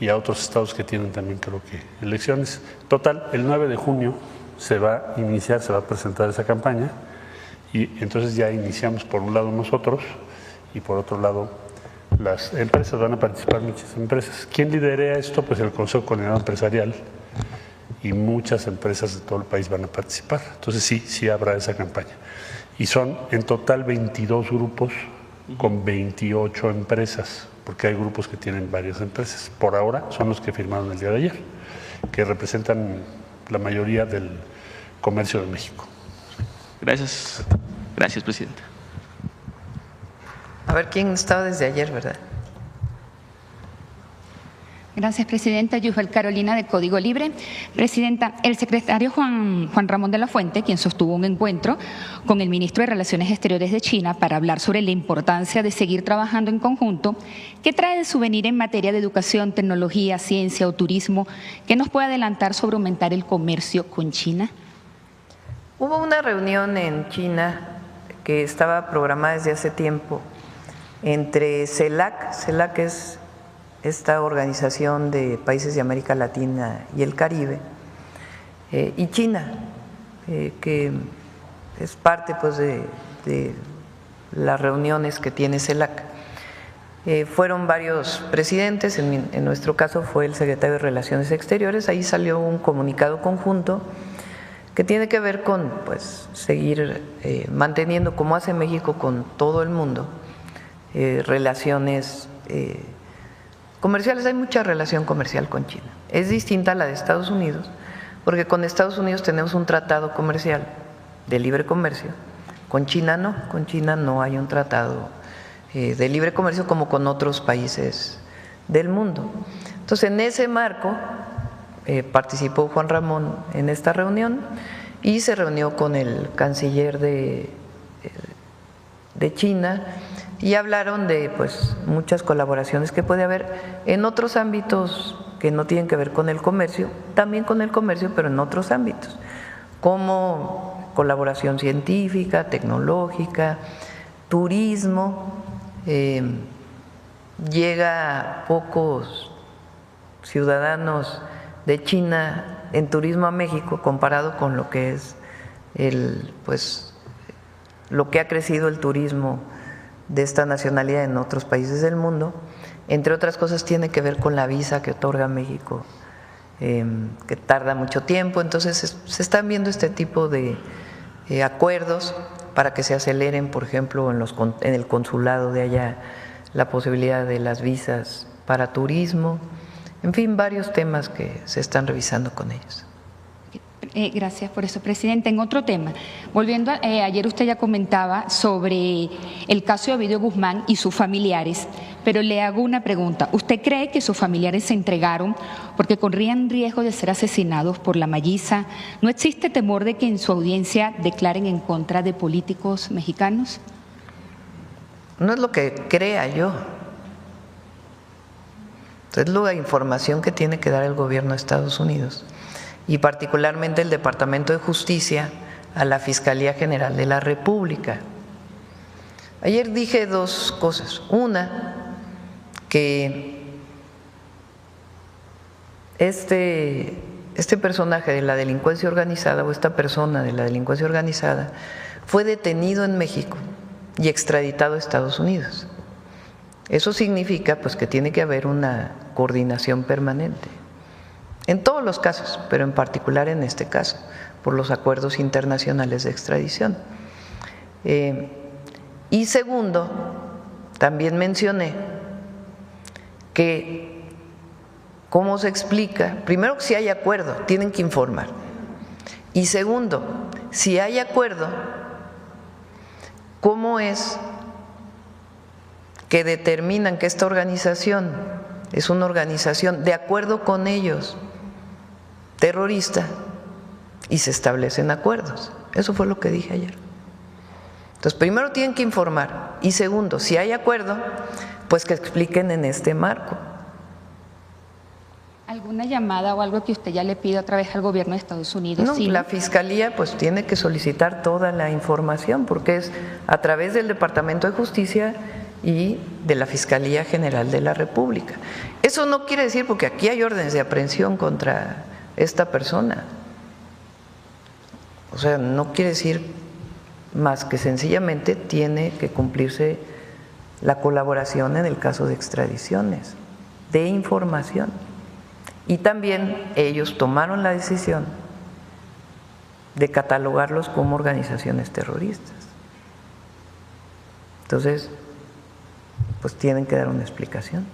y a otros estados que tienen también creo que elecciones. Total, el 9 de junio se va a iniciar, se va a presentar esa campaña y entonces ya iniciamos por un lado nosotros y por otro lado las empresas, van a participar muchas empresas. ¿Quién lidera esto? Pues el Consejo Coordinador Empresarial y muchas empresas de todo el país van a participar. Entonces sí habrá esa campaña. Y son en total 22 grupos con 28 empresas, porque hay grupos que tienen varias empresas. Por ahora son los que firmaron el día de ayer, que representan la mayoría del comercio de México. Gracias. Gracias, Presidenta. A ver, ¿quién estaba desde ayer, verdad? Gracias, Presidenta. Yusbel Carolina, de Código Libre. Presidenta, el secretario Juan Ramón de la Fuente, quien sostuvo un encuentro con el ministro de Relaciones Exteriores de China para hablar sobre la importancia de seguir trabajando en conjunto, ¿qué trae de su venir en materia de educación, tecnología, ciencia o turismo? ¿Qué nos puede adelantar sobre aumentar el comercio con China? Hubo una reunión en China que estaba programada desde hace tiempo entre CELAC es esta organización de países de América Latina y el Caribe, y China, que es parte pues de las reuniones que tiene CELAC. Fueron varios presidentes, en nuestro caso fue el secretario de Relaciones Exteriores, ahí salió un comunicado conjunto que tiene que ver con pues, seguir manteniendo, como hace México con todo el mundo, relaciones comerciales. Hay mucha relación comercial con China. Es distinta a la de Estados Unidos, porque con Estados Unidos tenemos un tratado comercial de libre comercio. Con China no hay un tratado de libre comercio como con otros países del mundo. Entonces, en ese marco participó Juan Ramón en esta reunión y se reunió con el canciller de China y hablaron de pues, muchas colaboraciones que puede haber en otros ámbitos que no tienen que ver con el comercio, también con el comercio, pero en otros ámbitos, como colaboración científica, tecnológica, turismo. Llega pocos ciudadanos de China en turismo a México comparado con lo que es lo que ha crecido el turismo de esta nacionalidad en otros países del mundo. Entre otras cosas tiene que ver con la visa que otorga México, que tarda mucho tiempo. Entonces se están viendo este tipo de acuerdos para que se aceleren, por ejemplo, en el consulado de allá, la posibilidad de las visas para turismo, en fin, varios temas que se están revisando con ellos. Gracias por eso, Presidenta. En otro tema, volviendo, ayer usted ya comentaba sobre el caso de Ovidio Guzmán y sus familiares, pero le hago una pregunta. ¿Usted cree que sus familiares se entregaron porque corrían riesgo de ser asesinados por la Malliza? ¿No existe temor de que en su audiencia declaren en contra de políticos mexicanos? No es lo que crea yo. Es la información que tiene que dar el gobierno de Estados Unidos y particularmente el Departamento de Justicia a la Fiscalía General de la República. Ayer dije dos cosas. Una, que este personaje de la delincuencia organizada o esta persona de la delincuencia organizada fue detenido en México y extraditado a Estados Unidos. Eso significa pues que tiene que haber una coordinación permanente en todos los casos, pero en particular en este caso, por los acuerdos internacionales de extradición. Y segundo, también mencioné que, ¿cómo se explica? Primero, si hay acuerdo, tienen que informar. Y segundo, si hay acuerdo, ¿cómo es que determinan que esta organización es una organización de acuerdo con ellos terrorista y se establecen acuerdos? Eso fue lo que dije ayer. Entonces, primero tienen que informar y segundo, si hay acuerdo, pues que expliquen en este marco. ¿Alguna llamada o algo que usted ya le pida otra vez al gobierno de Estados Unidos? No, ¿sí? La Fiscalía pues tiene que solicitar toda la información porque es a través del Departamento de Justicia y de la Fiscalía General de la República. Eso no quiere decir, porque aquí hay órdenes de aprehensión contra esta persona, o sea, no quiere decir más que sencillamente tiene que cumplirse la colaboración en el caso de extradiciones, de información. Y también ellos tomaron la decisión de catalogarlos como organizaciones terroristas. Entonces, pues tienen que dar una explicación.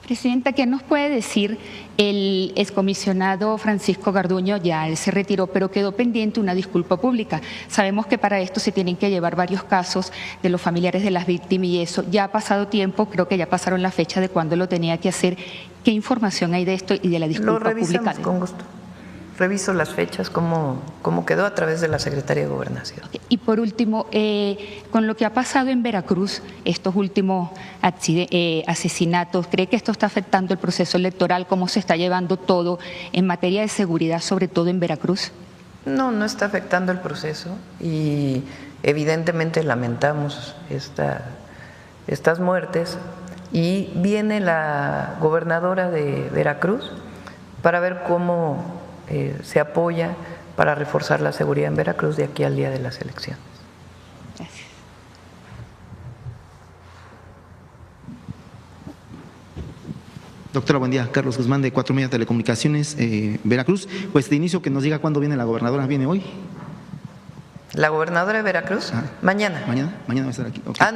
Presidenta, ¿qué nos puede decir el excomisionado Francisco Garduño? Ya él se retiró, pero quedó pendiente una disculpa pública. Sabemos que para esto se tienen que llevar varios casos de los familiares de las víctimas y eso. Ya ha pasado tiempo, creo que ya pasaron la fecha de cuándo lo tenía que hacer. ¿Qué información hay de esto y de la disculpa pública? Lo revisamos con gusto. Reviso las fechas, cómo quedó a través de la Secretaría de Gobernación. Y por último, con lo que ha pasado en Veracruz, estos últimos asesinatos, ¿cree que esto está afectando el proceso electoral? ¿Cómo se está llevando todo en materia de seguridad, sobre todo en Veracruz? No, no está afectando el proceso y evidentemente lamentamos estas muertes y viene la gobernadora de Veracruz para ver cómo se apoya para reforzar la seguridad en Veracruz de aquí al día de las elecciones. Gracias. Doctora, buen día. Carlos Guzmán, de 4 Media Telecomunicaciones, Veracruz. Pues de inicio que nos diga cuándo viene la gobernadora. ¿Viene hoy? ¿La gobernadora de Veracruz? Mañana. ¿Mañana va a estar aquí? Okay.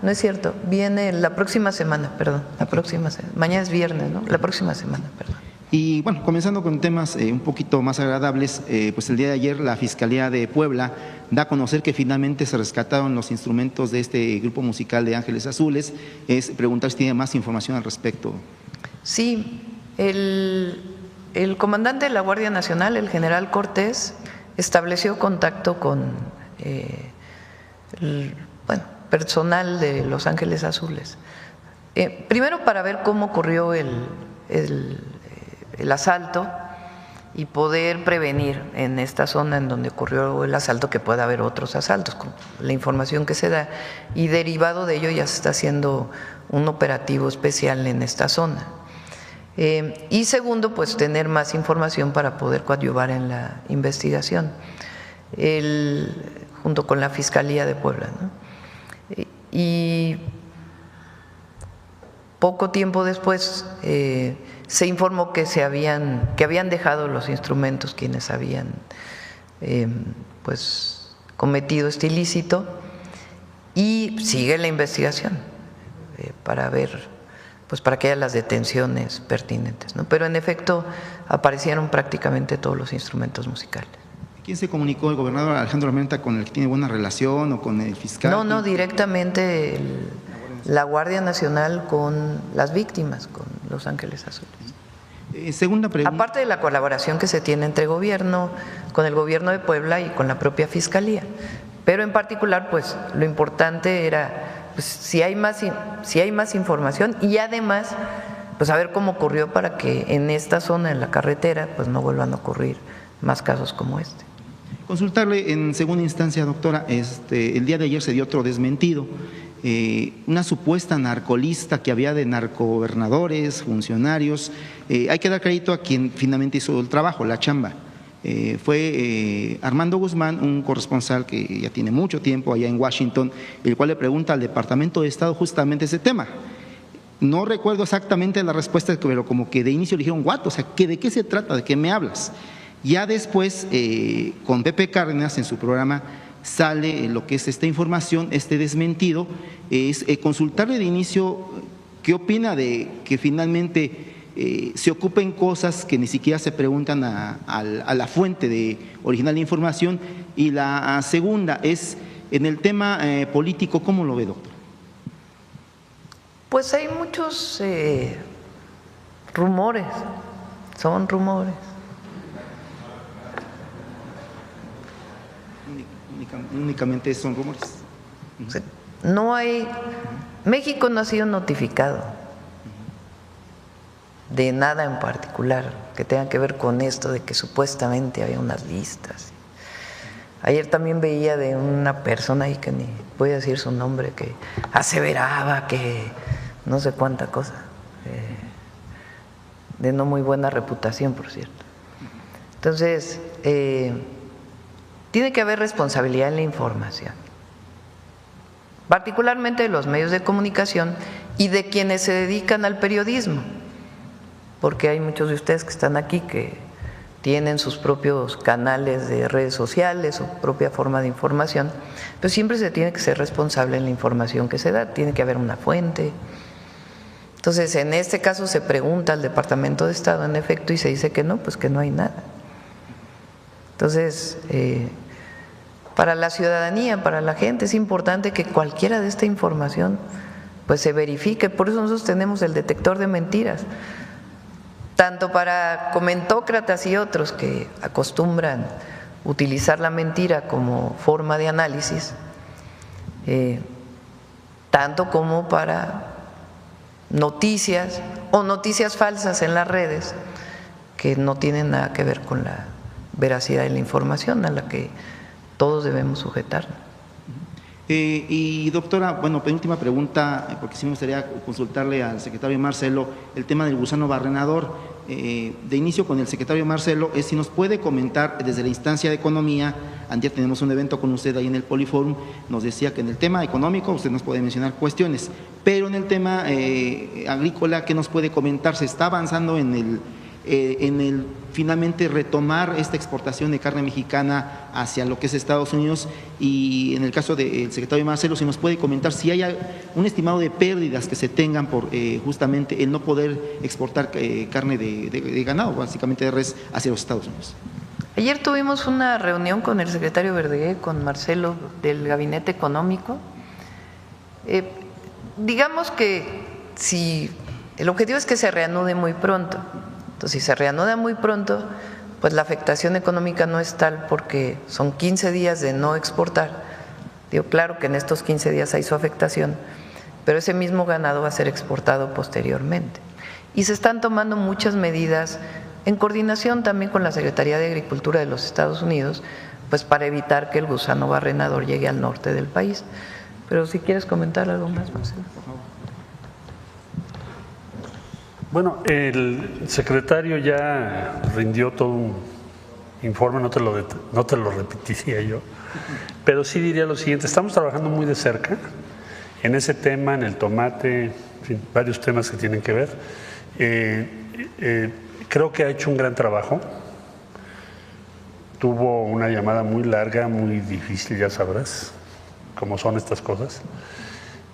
No es cierto. Viene la próxima semana, perdón. La próxima semana. Mañana es viernes, ¿no? La próxima semana, perdón. Y bueno, comenzando con temas un poquito más agradables, pues el día de ayer la Fiscalía de Puebla da a conocer que finalmente se rescataron los instrumentos de este grupo musical de Ángeles Azules. Es preguntar si tiene más información al respecto. Sí, el comandante de la Guardia Nacional, el general Cortés, estableció contacto con personal de Los Ángeles Azules. Primero para ver cómo ocurrió el asalto y poder prevenir en esta zona en donde ocurrió el asalto que pueda haber otros asaltos, con la información que se da, y derivado de ello ya se está haciendo un operativo especial en esta zona. Y segundo, pues tener más información para poder coadyuvar en la investigación, junto con la Fiscalía de Puebla, ¿no? Y poco tiempo después se informó que habían dejado los instrumentos quienes habían cometido este ilícito, y sigue la investigación para ver, para que haya las detenciones pertinentes, ¿no? Pero en efecto aparecieron prácticamente todos los instrumentos musicales. ¿Quién se comunicó? ¿El gobernador Alejandro Armenta, con el que tiene buena relación, o con el fiscal? No, directamente la Guardia Nacional con las víctimas, con Los Ángeles Azules. Segunda pregunta. Aparte de la colaboración que se tiene entre gobierno, con el gobierno de Puebla y con la propia Fiscalía. Pero en particular, pues lo importante era si hay más información, y además pues a ver cómo ocurrió para que en esta zona, en la carretera, pues no vuelvan a ocurrir más casos como este. Consultarle en segunda instancia, doctora, el día de ayer se dio otro desmentido, una supuesta narcolista que había de narcogobernadores, funcionarios. Hay que dar crédito a quien finalmente hizo el trabajo, la chamba. Fue Armando Guzmán, un corresponsal que ya tiene mucho tiempo allá en Washington, el cual le pregunta al Departamento de Estado justamente ese tema. No recuerdo exactamente la respuesta, pero como que de inicio le dijeron, ¿what? O sea, ¿de qué se trata? ¿De qué me hablas? Ya después, con Pepe Cárdenas en su programa, sale lo que es esta información, este desmentido. Es consultarle de inicio qué opina de que finalmente se ocupen cosas que ni siquiera se preguntan a la fuente de original información. Y la segunda es en el tema político, ¿cómo lo ve, doctor? Pues hay muchos rumores, son rumores. Únicamente son rumores. Sí. No hay, México no ha sido notificado de nada en particular que tenga que ver con esto de que supuestamente había unas listas. Ayer también veía de una persona ahí que ni voy a decir su nombre, que aseveraba que no sé cuánta cosa, de no muy buena reputación, por cierto. Entonces, tiene que haber responsabilidad en la información, particularmente de los medios de comunicación y de quienes se dedican al periodismo, porque hay muchos de ustedes que están aquí que tienen sus propios canales de redes sociales, su propia forma de información, pero siempre se tiene que ser responsable en la información que se da, tiene que haber una fuente. Entonces, en este caso se pregunta al Departamento de Estado, en efecto, y se dice que no, pues que no hay nada. Entonces, para la ciudadanía, para la gente, es importante que cualquiera de esta información pues se verifique. Por eso nosotros tenemos el detector de mentiras, tanto para comentócratas y otros que acostumbran utilizar la mentira como forma de análisis, tanto como para noticias o noticias falsas en las redes que no tienen nada que ver con la veracidad de la información a la que todos debemos sujetarnos. Y doctora, bueno, penúltima pregunta, porque sí me gustaría consultarle al secretario Marcelo el tema del gusano barrenador. de inicio con el secretario Marcelo es si nos puede comentar desde la instancia de economía. Antes tenemos un evento con usted ahí en el Poliforum, nos decía que en el tema económico usted nos puede mencionar cuestiones, pero en el tema agrícola, ¿qué nos puede comentar? ¿Se está avanzando en el finalmente retomar esta exportación de carne mexicana hacia lo que es Estados Unidos? Y en el caso del secretario Marcelo, si nos puede comentar si hay un estimado de pérdidas que se tengan por justamente el no poder exportar carne de ganado, básicamente de res, hacia los Estados Unidos. Ayer tuvimos una reunión con el secretario Verdeguer, con Marcelo del Gabinete Económico. Digamos que si el objetivo es que se reanude muy pronto. Entonces, si se reanuda muy pronto, pues la afectación económica no es tal porque son 15 días de no exportar. Digo, claro que en estos 15 días hay su afectación, pero ese mismo ganado va a ser exportado posteriormente. Y se están tomando muchas medidas en coordinación también con la Secretaría de Agricultura de los Estados Unidos, pues para evitar que el gusano barrenador llegue al norte del país. Pero si quieres comentar algo más, Marcelo. Por favor. Bueno, el secretario ya rindió todo un informe, no te lo repetiría yo, pero sí diría lo siguiente: estamos trabajando muy de cerca en ese tema, en el tomate, en fin, varios temas que tienen que ver. Creo que ha hecho un gran trabajo. Tuvo una llamada muy larga, muy difícil, ya sabrás cómo son estas cosas.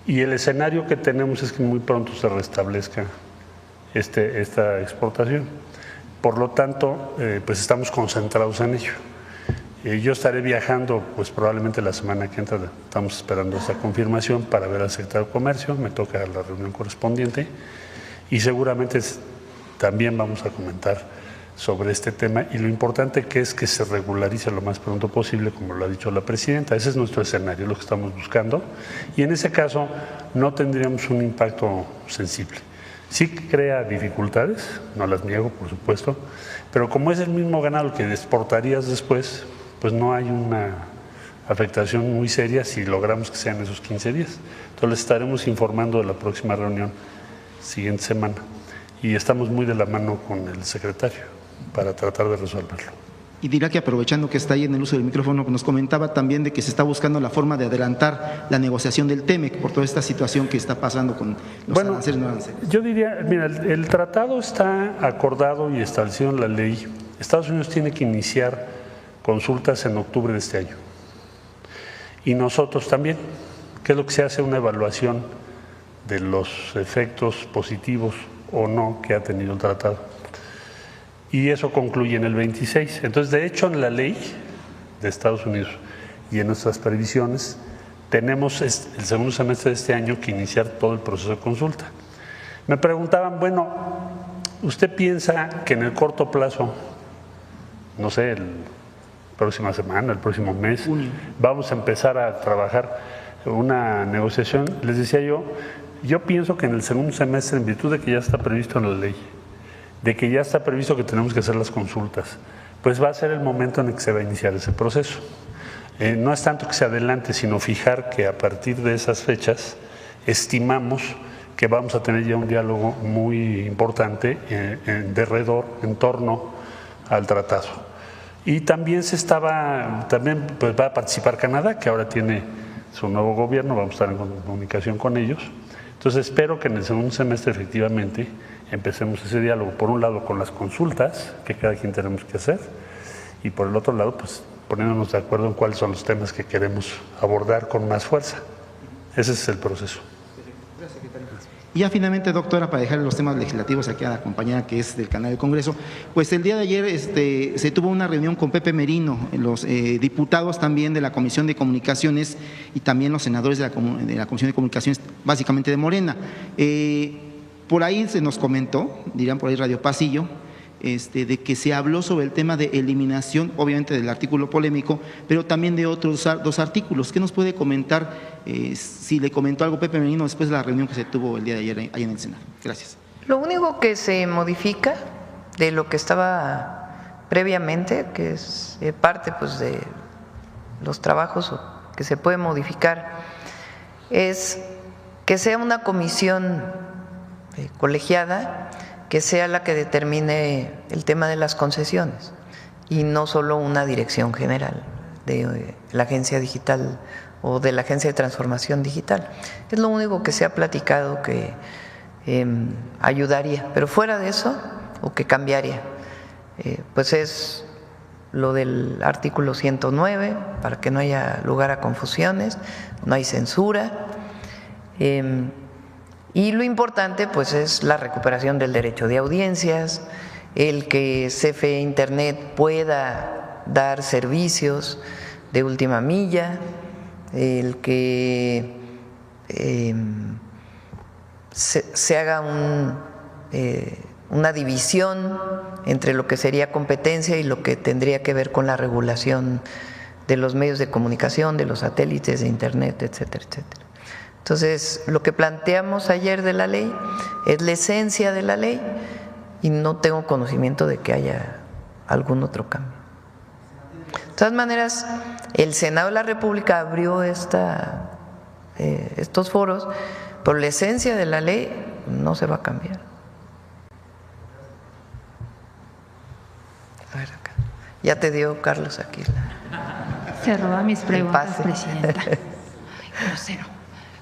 Y el escenario que tenemos es que muy pronto se restablezca esta exportación. Por lo tanto, pues estamos concentrados en ello. Yo estaré viajando, pues probablemente la semana que entra, estamos esperando esta confirmación para ver al secretario de Comercio, me toca la reunión correspondiente y seguramente también vamos a comentar sobre este tema y lo importante que es que se regularice lo más pronto posible, como lo ha dicho la presidenta. Ese es nuestro escenario, lo que estamos buscando, y en ese caso no tendríamos un impacto sensible. Sí crea dificultades, no las niego, por supuesto, pero como es el mismo ganado que exportarías después, pues no hay una afectación muy seria si logramos que sean esos 15 días. Entonces les estaremos informando de la próxima reunión siguiente semana y estamos muy de la mano con el secretario para tratar de resolverlo. Y dirá que aprovechando que está ahí en el uso del micrófono, nos comentaba también de que se está buscando la forma de adelantar la negociación del TEMEC por toda esta situación que está pasando con los aranceles no aranceles. Yo diría, mira, el tratado está acordado y establecido en la ley. Estados Unidos tiene que iniciar consultas en octubre de este año. Y nosotros también, que es lo que se hace una evaluación de los efectos positivos o no que ha tenido el tratado. Y eso concluye en el 26. Entonces, de hecho, en la ley de Estados Unidos y en nuestras previsiones, tenemos el segundo semestre de este año que iniciar todo el proceso de consulta. Me preguntaban, bueno, ¿usted piensa que en el corto plazo, no sé, la próxima semana, el próximo mes, vamos a empezar a trabajar una negociación? Les decía yo pienso que en el segundo semestre, en virtud de que ya está previsto en la ley, de que ya está previsto que tenemos que hacer las consultas, pues va a ser el momento en el que se va a iniciar ese proceso. No es tanto que se adelante, sino fijar que a partir de esas fechas estimamos que vamos a tener ya un diálogo muy importante en torno al tratado. Y también pues va a participar Canadá, que ahora tiene su nuevo gobierno, vamos a estar en comunicación con ellos. Entonces espero que en el segundo semestre efectivamente empecemos ese diálogo, por un lado con las consultas que cada quien tenemos que hacer y por el otro lado pues poniéndonos de acuerdo en cuáles son los temas que queremos abordar con más fuerza. Ese es el proceso. Gracias, secretario. Y ya finalmente, doctora, para dejar los temas legislativos aquí a la compañera que es del canal del Congreso, pues el día de ayer se tuvo una reunión con Pepe Merino, los diputados también de la Comisión de Comunicaciones y también los senadores de la Comisión de Comunicaciones, básicamente de Morena. Por ahí se nos comentó, dirán por ahí Radio Pasillo, de que se habló sobre el tema de eliminación, obviamente del artículo polémico, pero también de otros dos artículos. ¿Qué nos puede comentar si le comentó algo Pepe Merino después de la reunión que se tuvo el día de ayer ahí en el Senado? Gracias. Lo único que se modifica de lo que estaba previamente, que es parte pues de los trabajos que se puede modificar, es que sea una comisión colegiada que sea la que determine el tema de las concesiones y no solo una dirección general de la Agencia Digital o de la Agencia de Transformación Digital. Es lo único que se ha platicado que ayudaría, pero fuera de eso, o que cambiaría, pues es lo del artículo 109, para que no haya lugar a confusiones, no hay censura. Y lo importante pues es la recuperación del derecho de audiencias, el que CFE Internet pueda dar servicios de última milla, el que se haga una división entre lo que sería competencia y lo que tendría que ver con la regulación de los medios de comunicación, de los satélites, de Internet, etcétera, etcétera. Entonces, lo que planteamos ayer de la ley es la esencia de la ley y no tengo conocimiento de que haya algún otro cambio. De todas maneras, el Senado de la República abrió estos foros, pero la esencia de la ley no se va a cambiar. A ver acá. Ya te dio Carlos aquí. Se roba mis preguntas, Presidenta. Ay, grosero.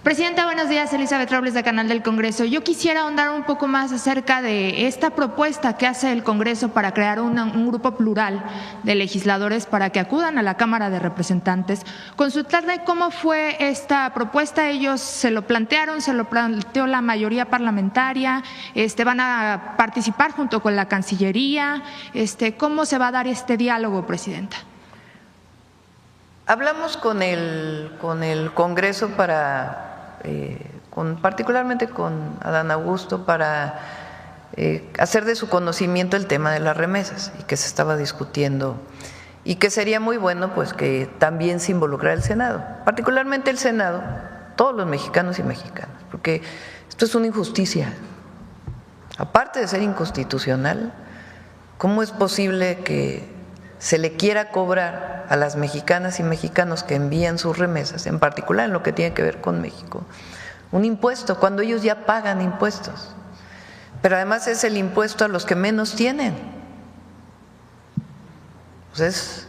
Presidenta, buenos días. Elizabeth Robles, de Canal del Congreso. Yo quisiera ahondar un poco más acerca de esta propuesta que hace el Congreso para crear un grupo plural de legisladores para que acudan a la Cámara de Representantes. Consultarle cómo fue esta propuesta. Ellos se lo plantearon, se lo planteó la mayoría parlamentaria, van a participar junto con la Cancillería. ¿Cómo se va a dar este diálogo, Presidenta? Hablamos con el Congreso para particularmente con Adán Augusto, para hacer de su conocimiento el tema de las remesas y que se estaba discutiendo y que sería muy bueno pues que también se involucrara el Senado, particularmente el Senado, todos los mexicanos y mexicanas, porque esto es una injusticia. Aparte de ser inconstitucional, ¿cómo es posible que se le quiera cobrar a las mexicanas y mexicanos que envían sus remesas, en particular en lo que tiene que ver con México, un impuesto cuando ellos ya pagan impuestos? Pero además es el impuesto a los que menos tienen. Pues es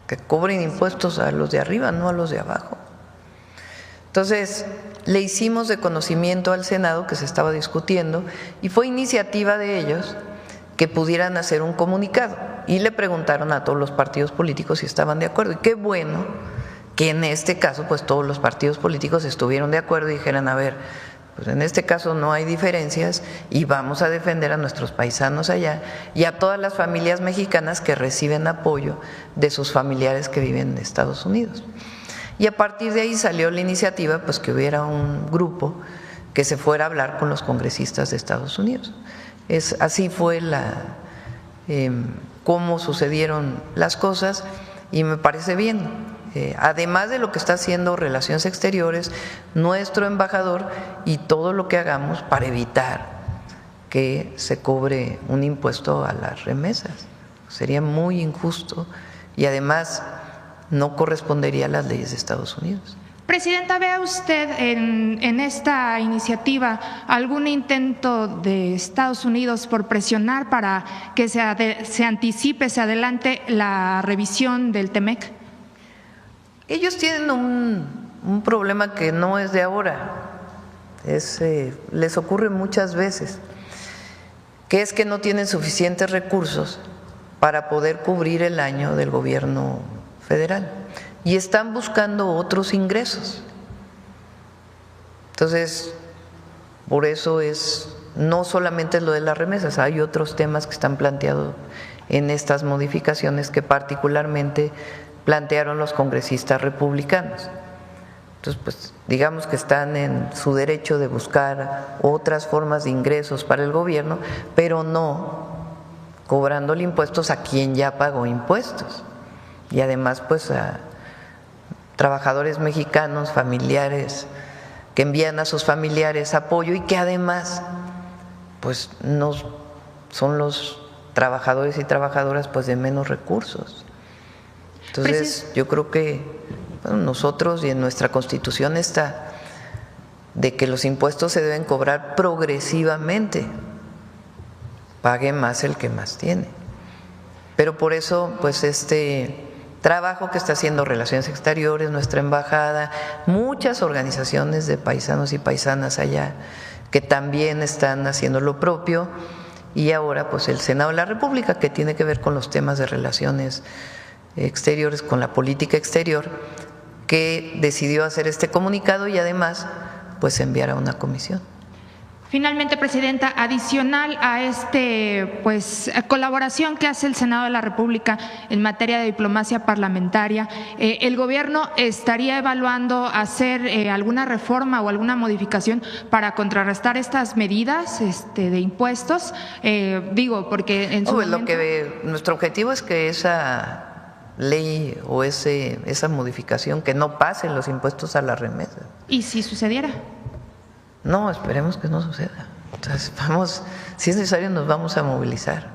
que cobren impuestos a los de arriba, no a los de abajo. Entonces, le hicimos de conocimiento al Senado que se estaba discutiendo y fue iniciativa de ellos que pudieran hacer un comunicado y le preguntaron a todos los partidos políticos si estaban de acuerdo. Y qué bueno que en este caso pues todos los partidos políticos estuvieron de acuerdo y dijeran, a ver, pues en este caso no hay diferencias y vamos a defender a nuestros paisanos allá y a todas las familias mexicanas que reciben apoyo de sus familiares que viven en Estados Unidos. Y a partir de ahí salió la iniciativa pues que hubiera un grupo que se fuera a hablar con los congresistas de Estados Unidos. Así fue cómo sucedieron las cosas y me parece bien. Además de lo que está haciendo Relaciones Exteriores, nuestro embajador y todo lo que hagamos para evitar que se cobre un impuesto a las remesas. Sería muy injusto y además no correspondería a las leyes de Estados Unidos. Presidenta, ¿ve usted en esta iniciativa algún intento de Estados Unidos por presionar para que se anticipe, se adelante la revisión del TEMEC? Ellos tienen un problema que no es de ahora, les ocurre muchas veces, que es que no tienen suficientes recursos para poder cubrir el año del gobierno federal y están buscando otros ingresos. Entonces, por eso no solamente es lo de las remesas, hay otros temas que están planteados en estas modificaciones que particularmente plantearon los congresistas republicanos. Entonces, pues digamos que están en su derecho de buscar otras formas de ingresos para el gobierno, pero no cobrándole impuestos a quien ya pagó impuestos. Y además, pues a trabajadores mexicanos, familiares, que envían a sus familiares apoyo y que además, pues no son los trabajadores y trabajadoras pues de menos recursos. Entonces, yo creo que nosotros y en nuestra Constitución está de que los impuestos se deben cobrar progresivamente, pague más el que más tiene. Pero por eso, pues este trabajo que está haciendo Relaciones Exteriores, nuestra embajada, muchas organizaciones de paisanos y paisanas allá que también están haciendo lo propio, y ahora pues el Senado de la República, que tiene que ver con los temas de relaciones exteriores, con la política exterior, que decidió hacer este comunicado y además pues enviar a una comisión. Finalmente, Presidenta, adicional a colaboración que hace el Senado de la República en materia de diplomacia parlamentaria, ¿el gobierno estaría evaluando hacer alguna reforma o alguna modificación para contrarrestar estas medidas de impuestos? Porque en su momento… nuestro objetivo es que esa ley o esa modificación, que no pasen los impuestos a la remesa. ¿Y si sucediera? No, esperemos que no suceda. Entonces, si es necesario, nos vamos a movilizar.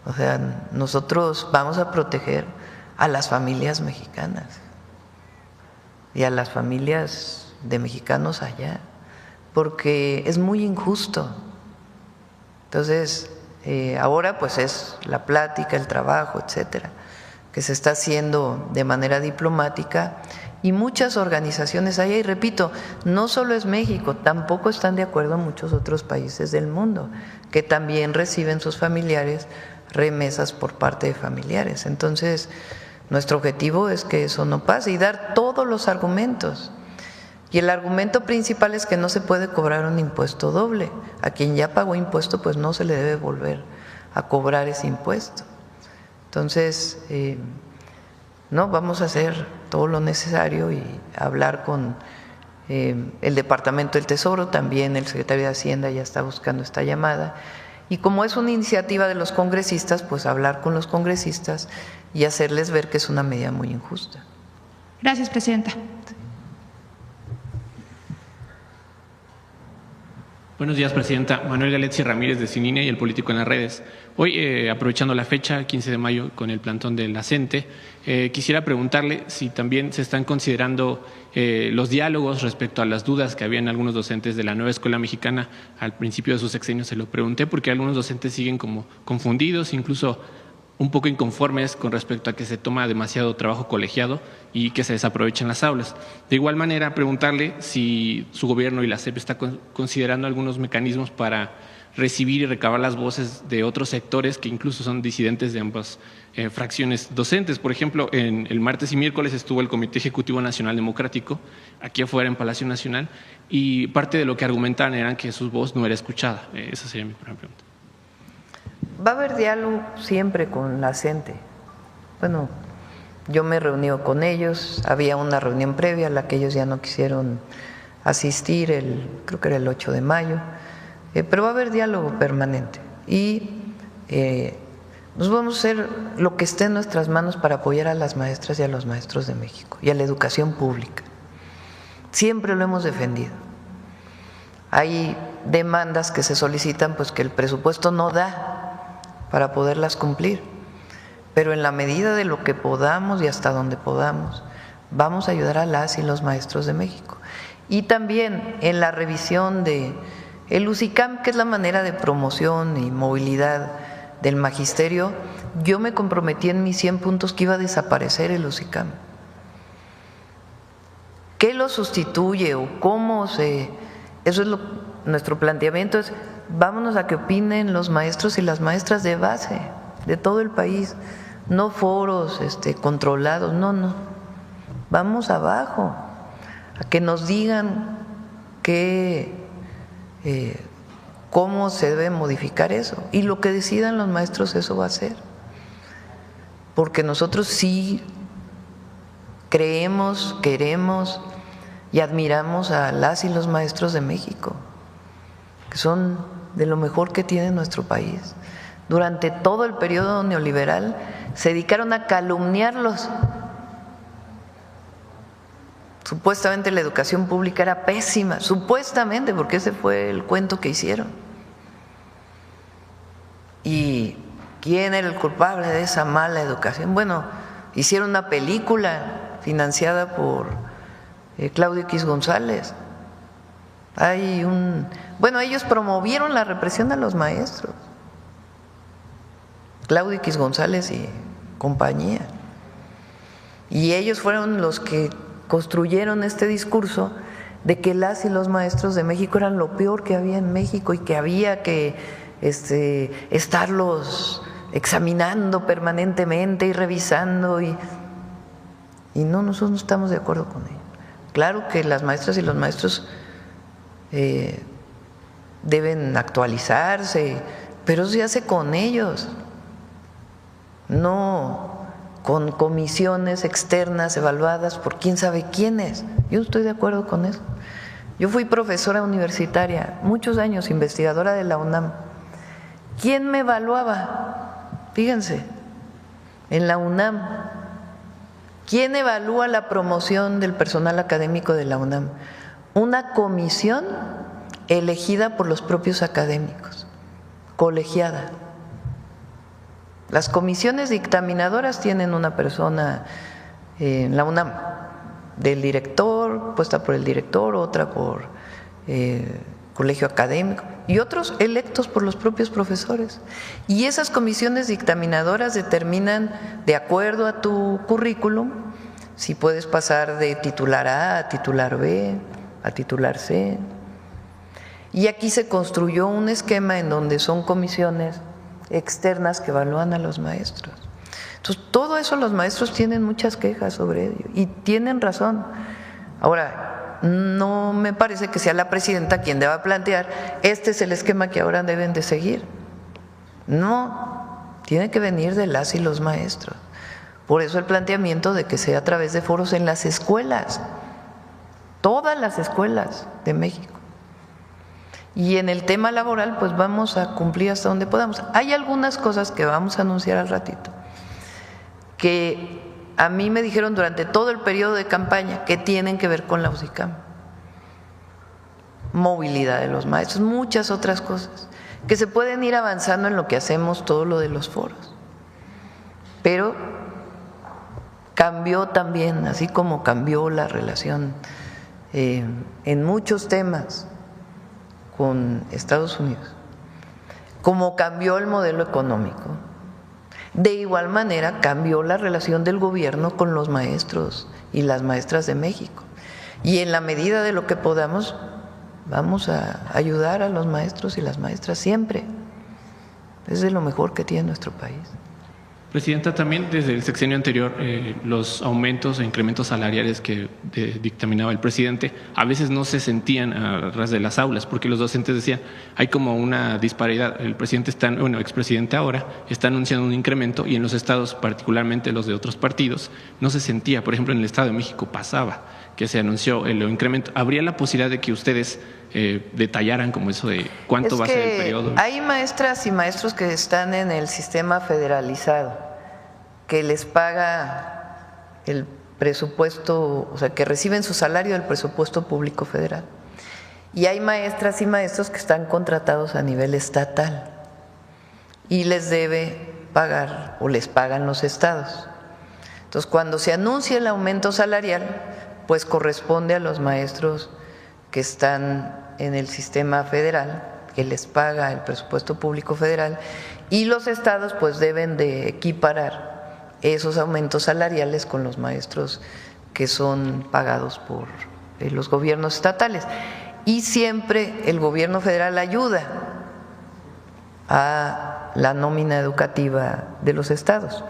O sea, nosotros vamos a proteger a las familias mexicanas y a las familias de mexicanos allá, porque es muy injusto. Entonces, ahora pues es la plática, el trabajo, etcétera, que se está haciendo de manera diplomática. Y muchas organizaciones allá, y repito, no solo es México, tampoco están de acuerdo muchos otros países del mundo, que también reciben sus familiares remesas por parte de familiares. Entonces, nuestro objetivo es que eso no pase y dar todos los argumentos. Y el argumento principal es que no se puede cobrar un impuesto doble. A quien ya pagó impuesto, pues no se le debe volver a cobrar ese impuesto. Entonces, no, vamos a hacer todo lo necesario y hablar con el Departamento del Tesoro, también el secretario de Hacienda ya está buscando esta llamada. Y como es una iniciativa de los congresistas, pues hablar con los congresistas y hacerles ver que es una medida muy injusta. Gracias, Presidenta. Buenos días, Presidenta. Manuel Galetzzi Ramírez, de Sin Línea y El Político en las Redes. Hoy, aprovechando la fecha, 15 de mayo, con el plantón de la CENTE, quisiera preguntarle si también se están considerando los diálogos respecto a las dudas que habían algunos docentes de la nueva escuela mexicana. Al principio de su sexenio se lo pregunté porque algunos docentes siguen como confundidos, incluso un poco inconformes con respecto a que se toma demasiado trabajo colegiado y que se desaprovechan las aulas. De igual manera, preguntarle si su gobierno y la SEP está considerando algunos mecanismos para recibir y recabar las voces de otros sectores que incluso son disidentes de ambas fracciones docentes. Por ejemplo, el martes y miércoles estuvo el Comité Ejecutivo Nacional Democrático aquí afuera en Palacio Nacional y parte de lo que argumentaban era que su voz no era escuchada. Esa sería mi primera pregunta. Va a haber diálogo siempre con la CENTE. Bueno, yo me he reunido con ellos, había una reunión previa a la que ellos ya no quisieron asistir, creo que era el 8 de mayo, pero va a haber diálogo permanente y nos vamos a hacer lo que esté en nuestras manos para apoyar a las maestras y a los maestros de México y a la educación pública. Siempre lo hemos defendido. Hay demandas que se solicitan pues que el presupuesto no da para poderlas cumplir, pero en la medida de lo que podamos y hasta donde podamos, vamos a ayudar a las y los maestros de México. Y también en la revisión de el UCICAM, que es la manera de promoción y movilidad del magisterio, yo me comprometí en mis 100 puntos que iba a desaparecer el UCICAM. ¿Qué lo sustituye o cómo se...? Eso es nuestro planteamiento, es vámonos a que opinen los maestros y las maestras de base de todo el país, no foros controlados, no. Vamos abajo, a que nos digan cómo se debe modificar eso. Y lo que decidan los maestros, eso va a ser. Porque nosotros sí creemos, queremos y admiramos a las y los maestros de México, que son de lo mejor que tiene nuestro país. Durante todo el periodo neoliberal se dedicaron a calumniarlos. Supuestamente la educación pública era pésima, supuestamente, porque ese fue el cuento que hicieron. ¿Y quién era el culpable de esa mala educación? Bueno, hicieron una película financiada por Claudio X González, Ellos promovieron la represión a los maestros, Claudio X González y compañía, y ellos fueron los que construyeron este discurso de que las y los maestros de México eran lo peor que había en México y que había que estarlos examinando permanentemente y revisando y no, nosotros no estamos de acuerdo con ello. Claro que las maestras y los maestros deben actualizarse, pero eso se hace con ellos, no con comisiones externas evaluadas por quién sabe quiénes. Yo no estoy de acuerdo con eso. Yo fui profesora universitaria, muchos años, investigadora de la UNAM. ¿Quién me evaluaba? Fíjense, en la UNAM, ¿quién evalúa la promoción del personal académico de la UNAM? Una comisión elegida por los propios académicos, colegiada. Las comisiones dictaminadoras tienen una persona en la UNAM, del director, puesta por el director, otra por colegio académico y otros electos por los propios profesores. Y esas comisiones dictaminadoras determinan, de acuerdo a tu currículum, si puedes pasar de titular A a titular B, a titular C. Y aquí se construyó un esquema en donde son comisiones externas que evalúan a los maestros. Entonces, todo eso los maestros tienen muchas quejas sobre ello y tienen razón. Ahora, no me parece que sea la presidenta quien deba plantear este es el esquema que ahora deben de seguir. No, tiene que venir de las y los maestros. Por eso el planteamiento de que sea a través de foros en las escuelas, todas las escuelas de México. Y en el tema laboral, pues vamos a cumplir hasta donde podamos. Hay algunas cosas que vamos a anunciar al ratito, que a mí me dijeron durante todo el periodo de campaña que tienen que ver con la UCICAM. Movilidad de los maestros, muchas otras cosas, que se pueden ir avanzando en lo que hacemos todo lo de los foros. Pero cambió también, así como cambió la relación en muchos temas con Estados Unidos, como cambió el modelo económico, de igual manera cambió la relación del gobierno con los maestros y las maestras de México. Y en la medida de lo que podamos, vamos a ayudar a los maestros y las maestras siempre. Es de lo mejor que tiene nuestro país. Presidenta, también desde el sexenio anterior, los aumentos e incrementos salariales que dictaminaba el presidente a veces no se sentían a ras de las aulas, porque los docentes decían, hay como una disparidad. El presidente expresidente ahora, está anunciando un incremento y en los estados, particularmente los de otros partidos, no se sentía. Por ejemplo, en el Estado de México pasaba que se anunció el incremento. ¿Habría la posibilidad de que ustedes detallaran como eso de cuánto va a ser el periodo? Hay maestras y maestros que están en el sistema federalizado, que les paga el presupuesto, o sea, que reciben su salario del presupuesto público federal. Y hay maestras y maestros que están contratados a nivel estatal y les debe pagar o les pagan los estados. Entonces, cuando se anuncia el aumento salarial, pues corresponde a los maestros que están en el sistema federal, que les paga el presupuesto público federal, y los estados pues deben de equiparar esos aumentos salariales con los maestros que son pagados por los gobiernos estatales. Y siempre el gobierno federal ayuda a la nómina educativa de los estados.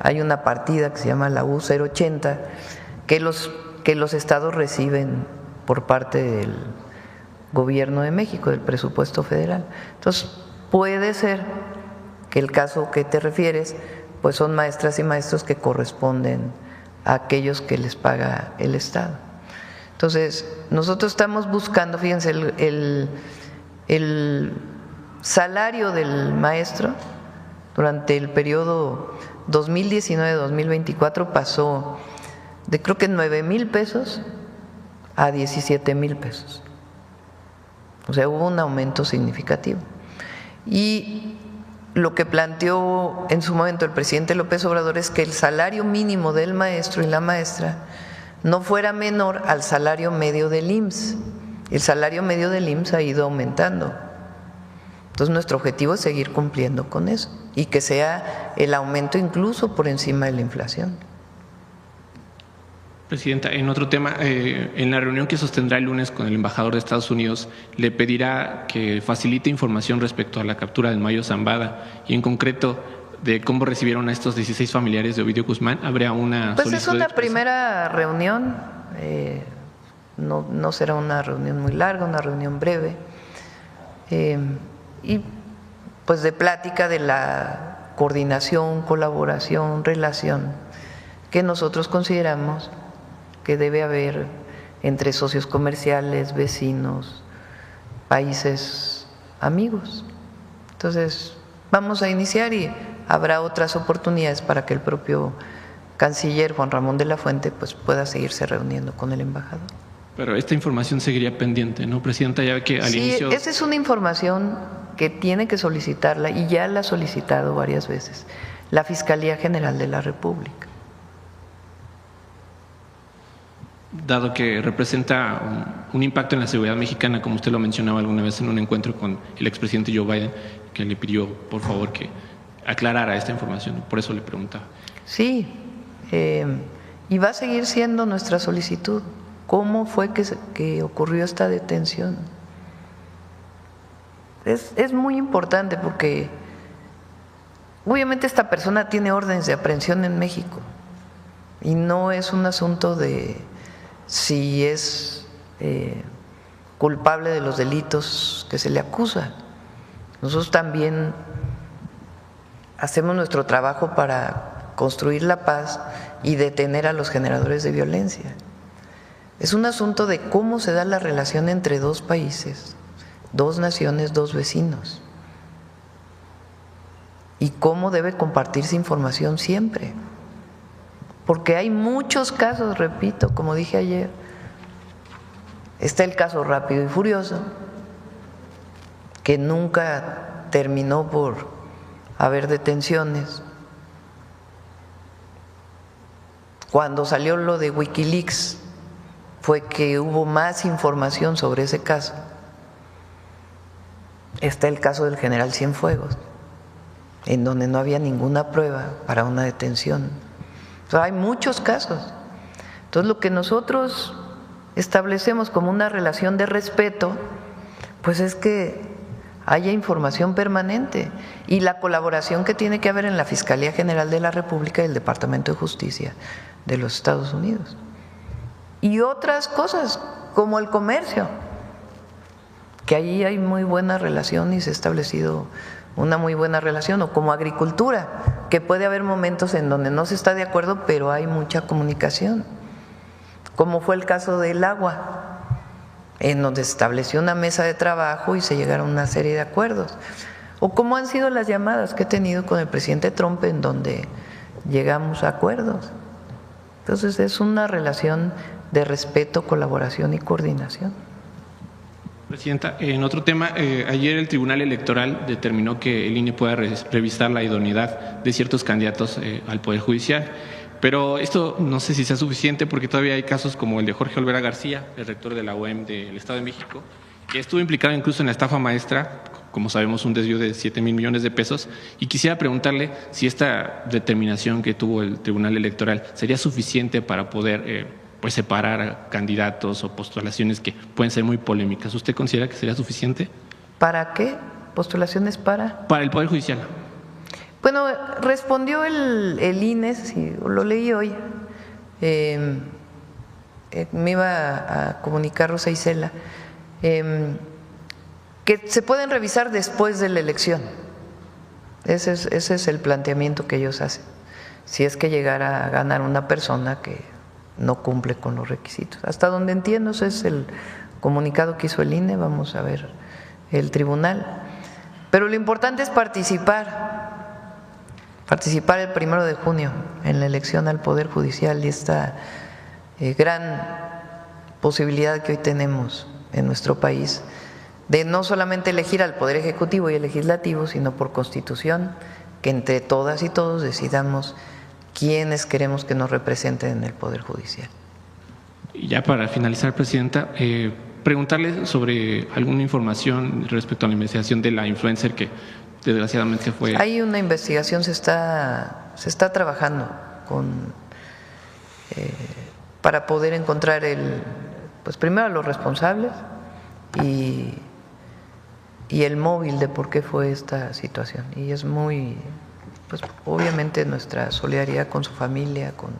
Hay una partida que se llama la U080 que los estados reciben por parte del Gobierno de México, del presupuesto federal. Entonces, puede ser que el caso que te refieres, pues son maestras y maestros que corresponden a aquellos que les paga el Estado. Entonces, nosotros estamos buscando, fíjense, el salario del maestro durante el periodo 2019-2024 pasó de creo que 9,000 pesos a 17,000 pesos. O sea, hubo un aumento significativo. Y lo que planteó en su momento el presidente López Obrador es que el salario mínimo del maestro y la maestra no fuera menor al salario medio del IMSS, el salario medio del IMSS ha ido aumentando. Entonces nuestro objetivo es seguir cumpliendo con eso y que sea el aumento incluso por encima de la inflación. Presidenta, en otro tema, en la reunión que sostendrá el lunes con el embajador de Estados Unidos, le pedirá que facilite información respecto a la captura del Mayo Zambada y en concreto de cómo recibieron a estos 16 familiares de Ovidio Guzmán. ¿Habría una Pues solicitud es una de primera reunión, no será una reunión muy larga, una reunión breve, y pues de plática de la coordinación, colaboración, relación que nosotros consideramos que debe haber entre socios comerciales, vecinos, países amigos. Entonces, vamos a iniciar y habrá otras oportunidades para que el propio canciller Juan Ramón de la Fuente pues pueda seguirse reuniendo con el embajador. Pero esta información seguiría pendiente, ¿no, Presidenta? Ya ve que al inicio… Sí, esa es una información que tiene que solicitarla y ya la ha solicitado varias veces la Fiscalía General de la República. Dado que representa un impacto en la seguridad mexicana, como usted lo mencionaba alguna vez en un encuentro con el expresidente Joe Biden, que le pidió por favor que aclarara esta información, por eso le preguntaba. Sí, y va a seguir siendo nuestra solicitud. ¿Cómo fue que ocurrió esta detención? Es muy importante porque obviamente esta persona tiene órdenes de aprehensión en México y no es un asunto de si es culpable de los delitos que se le acusa. Nosotros también hacemos nuestro trabajo para construir la paz y detener a los generadores de violencia. Es un asunto de cómo se da la relación entre dos países, dos naciones, dos vecinos, y cómo debe compartirse información siempre. Porque hay muchos casos, repito, como dije ayer, está el caso Rápido y Furioso, que nunca terminó por haber detenciones. Cuando salió lo de Wikileaks fue que hubo más información sobre ese caso. Está el caso del general Cienfuegos, en donde no había ninguna prueba para una detención. O sea, hay muchos casos. Entonces, lo que nosotros establecemos como una relación de respeto, pues es que haya información permanente y la colaboración que tiene que haber en la Fiscalía General de la República y el Departamento de Justicia de los Estados Unidos. Y otras cosas, como el comercio, que ahí hay muy buena relación y se ha establecido una muy buena relación, o como agricultura, que puede haber momentos en donde no se está de acuerdo, pero hay mucha comunicación, como fue el caso del agua, en donde se estableció una mesa de trabajo y se llegaron a una serie de acuerdos, o como han sido las llamadas que he tenido con el presidente Trump, en donde llegamos a acuerdos. Entonces es una relación de respeto, colaboración y coordinación. Presidenta, en otro tema, ayer el Tribunal Electoral determinó que el INE pueda revisar la idoneidad de ciertos candidatos al Poder Judicial, pero esto no sé si sea suficiente porque todavía hay casos como el de Jorge Olvera García, el rector de la UEM del Estado de México, que estuvo implicado incluso en la estafa maestra, como sabemos un desvío de 7,000 millones de pesos, y quisiera preguntarle si esta determinación que tuvo el Tribunal Electoral sería suficiente para poder pues separar candidatos o postulaciones que pueden ser muy polémicas. ¿Usted considera que sería suficiente? ¿Para qué? ¿Postulaciones para? Para el Poder Judicial. Bueno, respondió el INE, si lo leí hoy, me iba a comunicar Rosa Isela, que se pueden revisar después de la elección. Ese es el planteamiento que ellos hacen. Si es que llegara a ganar una persona que no cumple con los requisitos. Hasta donde entiendo, ese es el comunicado que hizo el INE, vamos a ver el tribunal. Pero lo importante es participar el 1 de junio en la elección al Poder Judicial y esta gran posibilidad que hoy tenemos en nuestro país de no solamente elegir al Poder Ejecutivo y el Legislativo, sino por Constitución, que entre todas y todos decidamos quiénes queremos que nos representen en el Poder Judicial. Y ya para finalizar, Presidenta, Preguntarle sobre alguna información respecto a la investigación de la influencer que desgraciadamente fue... Hay una investigación, se está trabajando para poder encontrar pues primero a los responsables y el móvil de por qué fue esta situación. Y es muy, pues obviamente nuestra solidaridad con su familia, con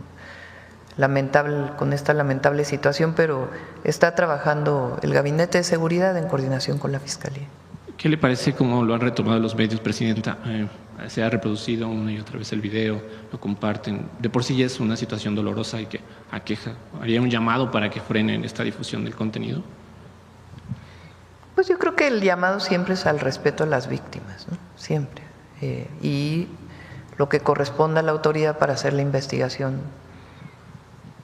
esta lamentable situación, pero está trabajando el Gabinete de Seguridad en coordinación con la Fiscalía. ¿Qué le parece cómo lo han retomado los medios, Presidenta? Se ha reproducido una y otra vez el video, lo comparten. De por sí ya es una situación dolorosa y que aqueja. ¿Haría un llamado para que frenen esta difusión del contenido? Pues yo creo que el llamado siempre es al respeto a las víctimas, ¿no? Siempre. Y lo que corresponda a la autoridad para hacer la investigación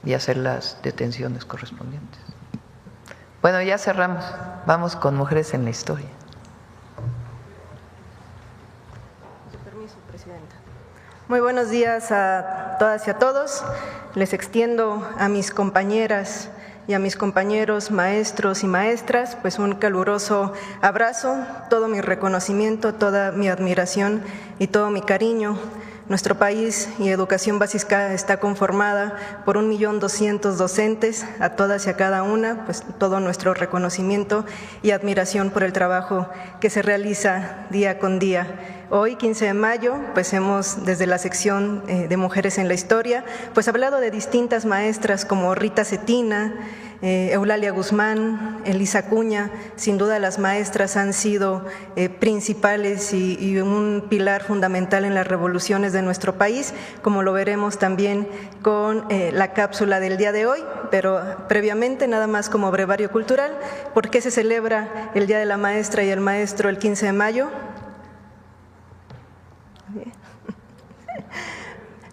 y hacer las detenciones correspondientes. Bueno, ya cerramos. Vamos con Mujeres en la Historia. Muy buenos días a todas y a todos. Les extiendo a mis compañeras y a mis compañeros maestros y maestras pues un caluroso abrazo, todo mi reconocimiento, toda mi admiración y todo mi cariño. Nuestro país y educación básica está conformada por 1.200.000 docentes, a todas y a cada una, pues todo nuestro reconocimiento y admiración por el trabajo que se realiza día con día. Hoy, 15 de mayo, pues hemos, desde la sección de Mujeres en la Historia, pues hablado de distintas maestras como Rita Cetina, Eulalia Guzmán, Elisa Acuña. Sin duda las maestras han sido principales y un pilar fundamental en las revoluciones de nuestro país, como lo veremos también con la cápsula del día de hoy, pero previamente nada más como brevario cultural. ¿Por qué se celebra el Día de la Maestra y el Maestro el 15 de mayo?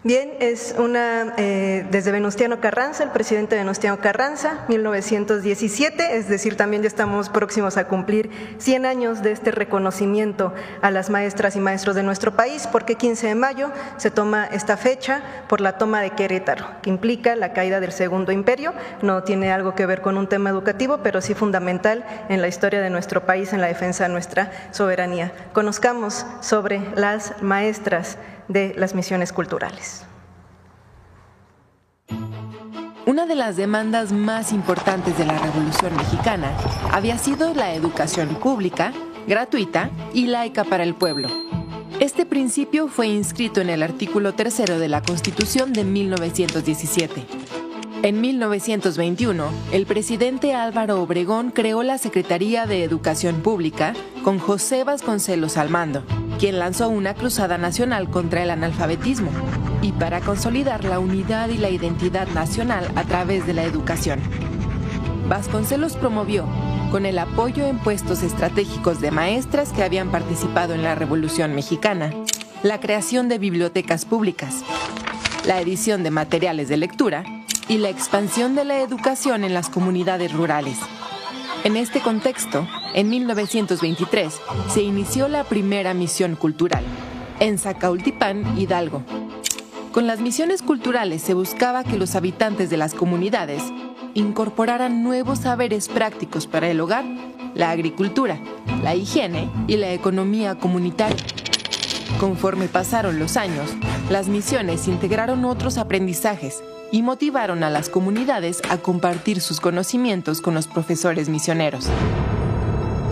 Bien, es desde Venustiano Carranza, el presidente Venustiano Carranza, 1917, es decir, también ya estamos próximos a cumplir 100 años de este reconocimiento a las maestras y maestros de nuestro país. ¿Por qué 15 de mayo? Se toma esta fecha por la toma de Querétaro, que implica la caída del Segundo Imperio. No tiene algo que ver con un tema educativo, pero sí fundamental en la historia de nuestro país, en la defensa de nuestra soberanía. Conozcamos sobre las maestras de las misiones culturales. Una de las demandas más importantes de la Revolución Mexicana había sido la educación pública, gratuita y laica para el pueblo. Este principio fue inscrito en el artículo 3 de la Constitución de 1917. En 1921, el presidente Álvaro Obregón creó la Secretaría de Educación Pública con José Vasconcelos al mando, quien lanzó una cruzada nacional contra el analfabetismo y para consolidar la unidad y la identidad nacional a través de la educación. Vasconcelos promovió, con el apoyo en puestos estratégicos de maestras que habían participado en la Revolución Mexicana, la creación de bibliotecas públicas, la edición de materiales de lectura y la expansión de la educación en las comunidades rurales. En este contexto, en 1923 se inició la primera misión cultural, en Zacaultipán, Hidalgo. Con las misiones culturales se buscaba que los habitantes de las comunidades incorporaran nuevos saberes prácticos para el hogar, la agricultura, la higiene y la economía comunitaria. Conforme pasaron los años, las misiones integraron otros aprendizajes y motivaron a las comunidades a compartir sus conocimientos con los profesores misioneros.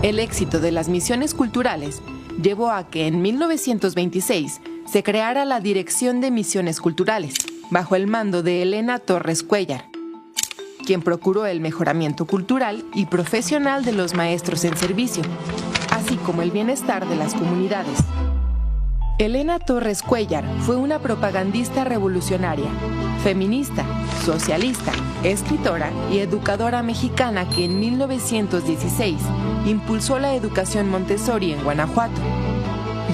El éxito de las misiones culturales llevó a que en 1926 se creara la Dirección de Misiones Culturales, bajo el mando de Elena Torres Cuéllar, quien procuró el mejoramiento cultural y profesional de los maestros en servicio, así como el bienestar de las comunidades. Elena Torres Cuéllar fue una propagandista revolucionaria, feminista, socialista, escritora y educadora mexicana que en 1916 impulsó la educación Montessori en Guanajuato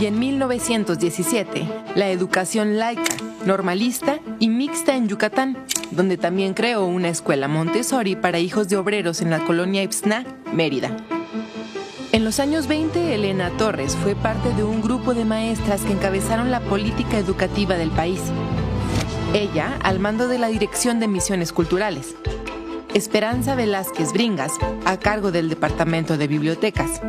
y en 1917 la educación laica, normalista y mixta en Yucatán, donde también creó una escuela Montessori para hijos de obreros en la colonia Ixtná, Mérida. En los años 20, Elena Torres fue parte de un grupo de maestras que encabezaron la política educativa del país. Ella, al mando de la Dirección de Misiones Culturales. Esperanza Velázquez Bringas, a cargo del Departamento de Bibliotecas,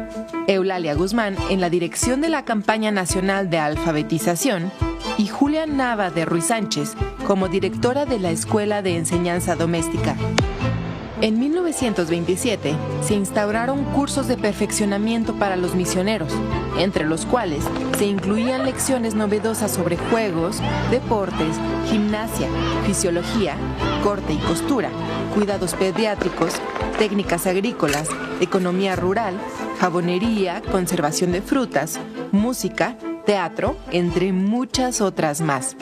Eulalia Guzmán en la dirección de la Campaña Nacional de Alfabetización y Julia Nava de Ruiz Sánchez como directora de la Escuela de Enseñanza Doméstica. En 1927 se instauraron cursos de perfeccionamiento para los misioneros, entre los cuales se incluían lecciones novedosas sobre juegos, deportes, gimnasia, fisiología, corte y costura, cuidados pediátricos, técnicas agrícolas, economía rural, jabonería, conservación de frutas, música, teatro, entre muchas otras más.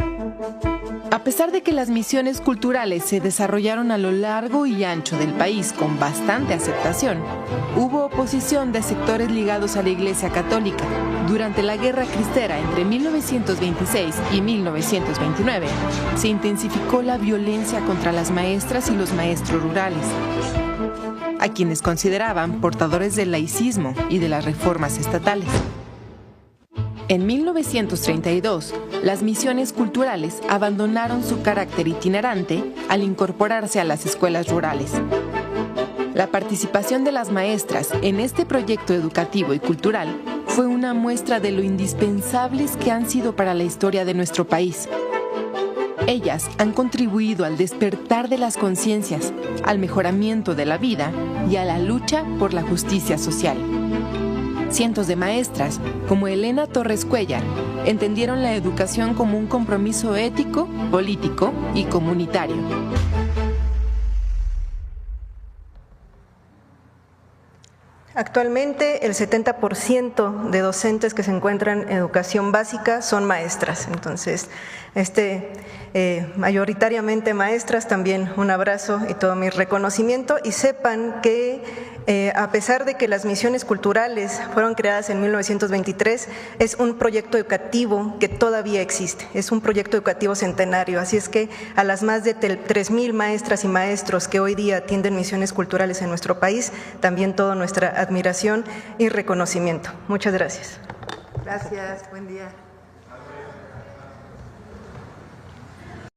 A pesar de que las misiones culturales se desarrollaron a lo largo y ancho del país con bastante aceptación, hubo oposición de sectores ligados a la Iglesia Católica. Durante la Guerra Cristera entre 1926 y 1929, se intensificó la violencia contra las maestras y los maestros rurales, a quienes consideraban portadores del laicismo y de las reformas estatales. En 1932, las misiones culturales abandonaron su carácter itinerante al incorporarse a las escuelas rurales. La participación de las maestras en este proyecto educativo y cultural fue una muestra de lo indispensables que han sido para la historia de nuestro país. Ellas han contribuido al despertar de las conciencias, al mejoramiento de la vida y a la lucha por la justicia social. Cientos de maestras, como Elena Torres Cuellar, entendieron la educación como un compromiso ético, político y comunitario. Actualmente el 70% de docentes que se encuentran en educación básica son maestras, entonces mayoritariamente maestras, también un abrazo y todo mi reconocimiento, y sepan que a pesar de que las misiones culturales fueron creadas en 1923, es un proyecto educativo que todavía existe, es un proyecto educativo centenario, así es que a las más de 3,000 maestras y maestros que hoy día atienden misiones culturales en nuestro país, también toda nuestra admiración y reconocimiento. Muchas gracias. Gracias, buen día.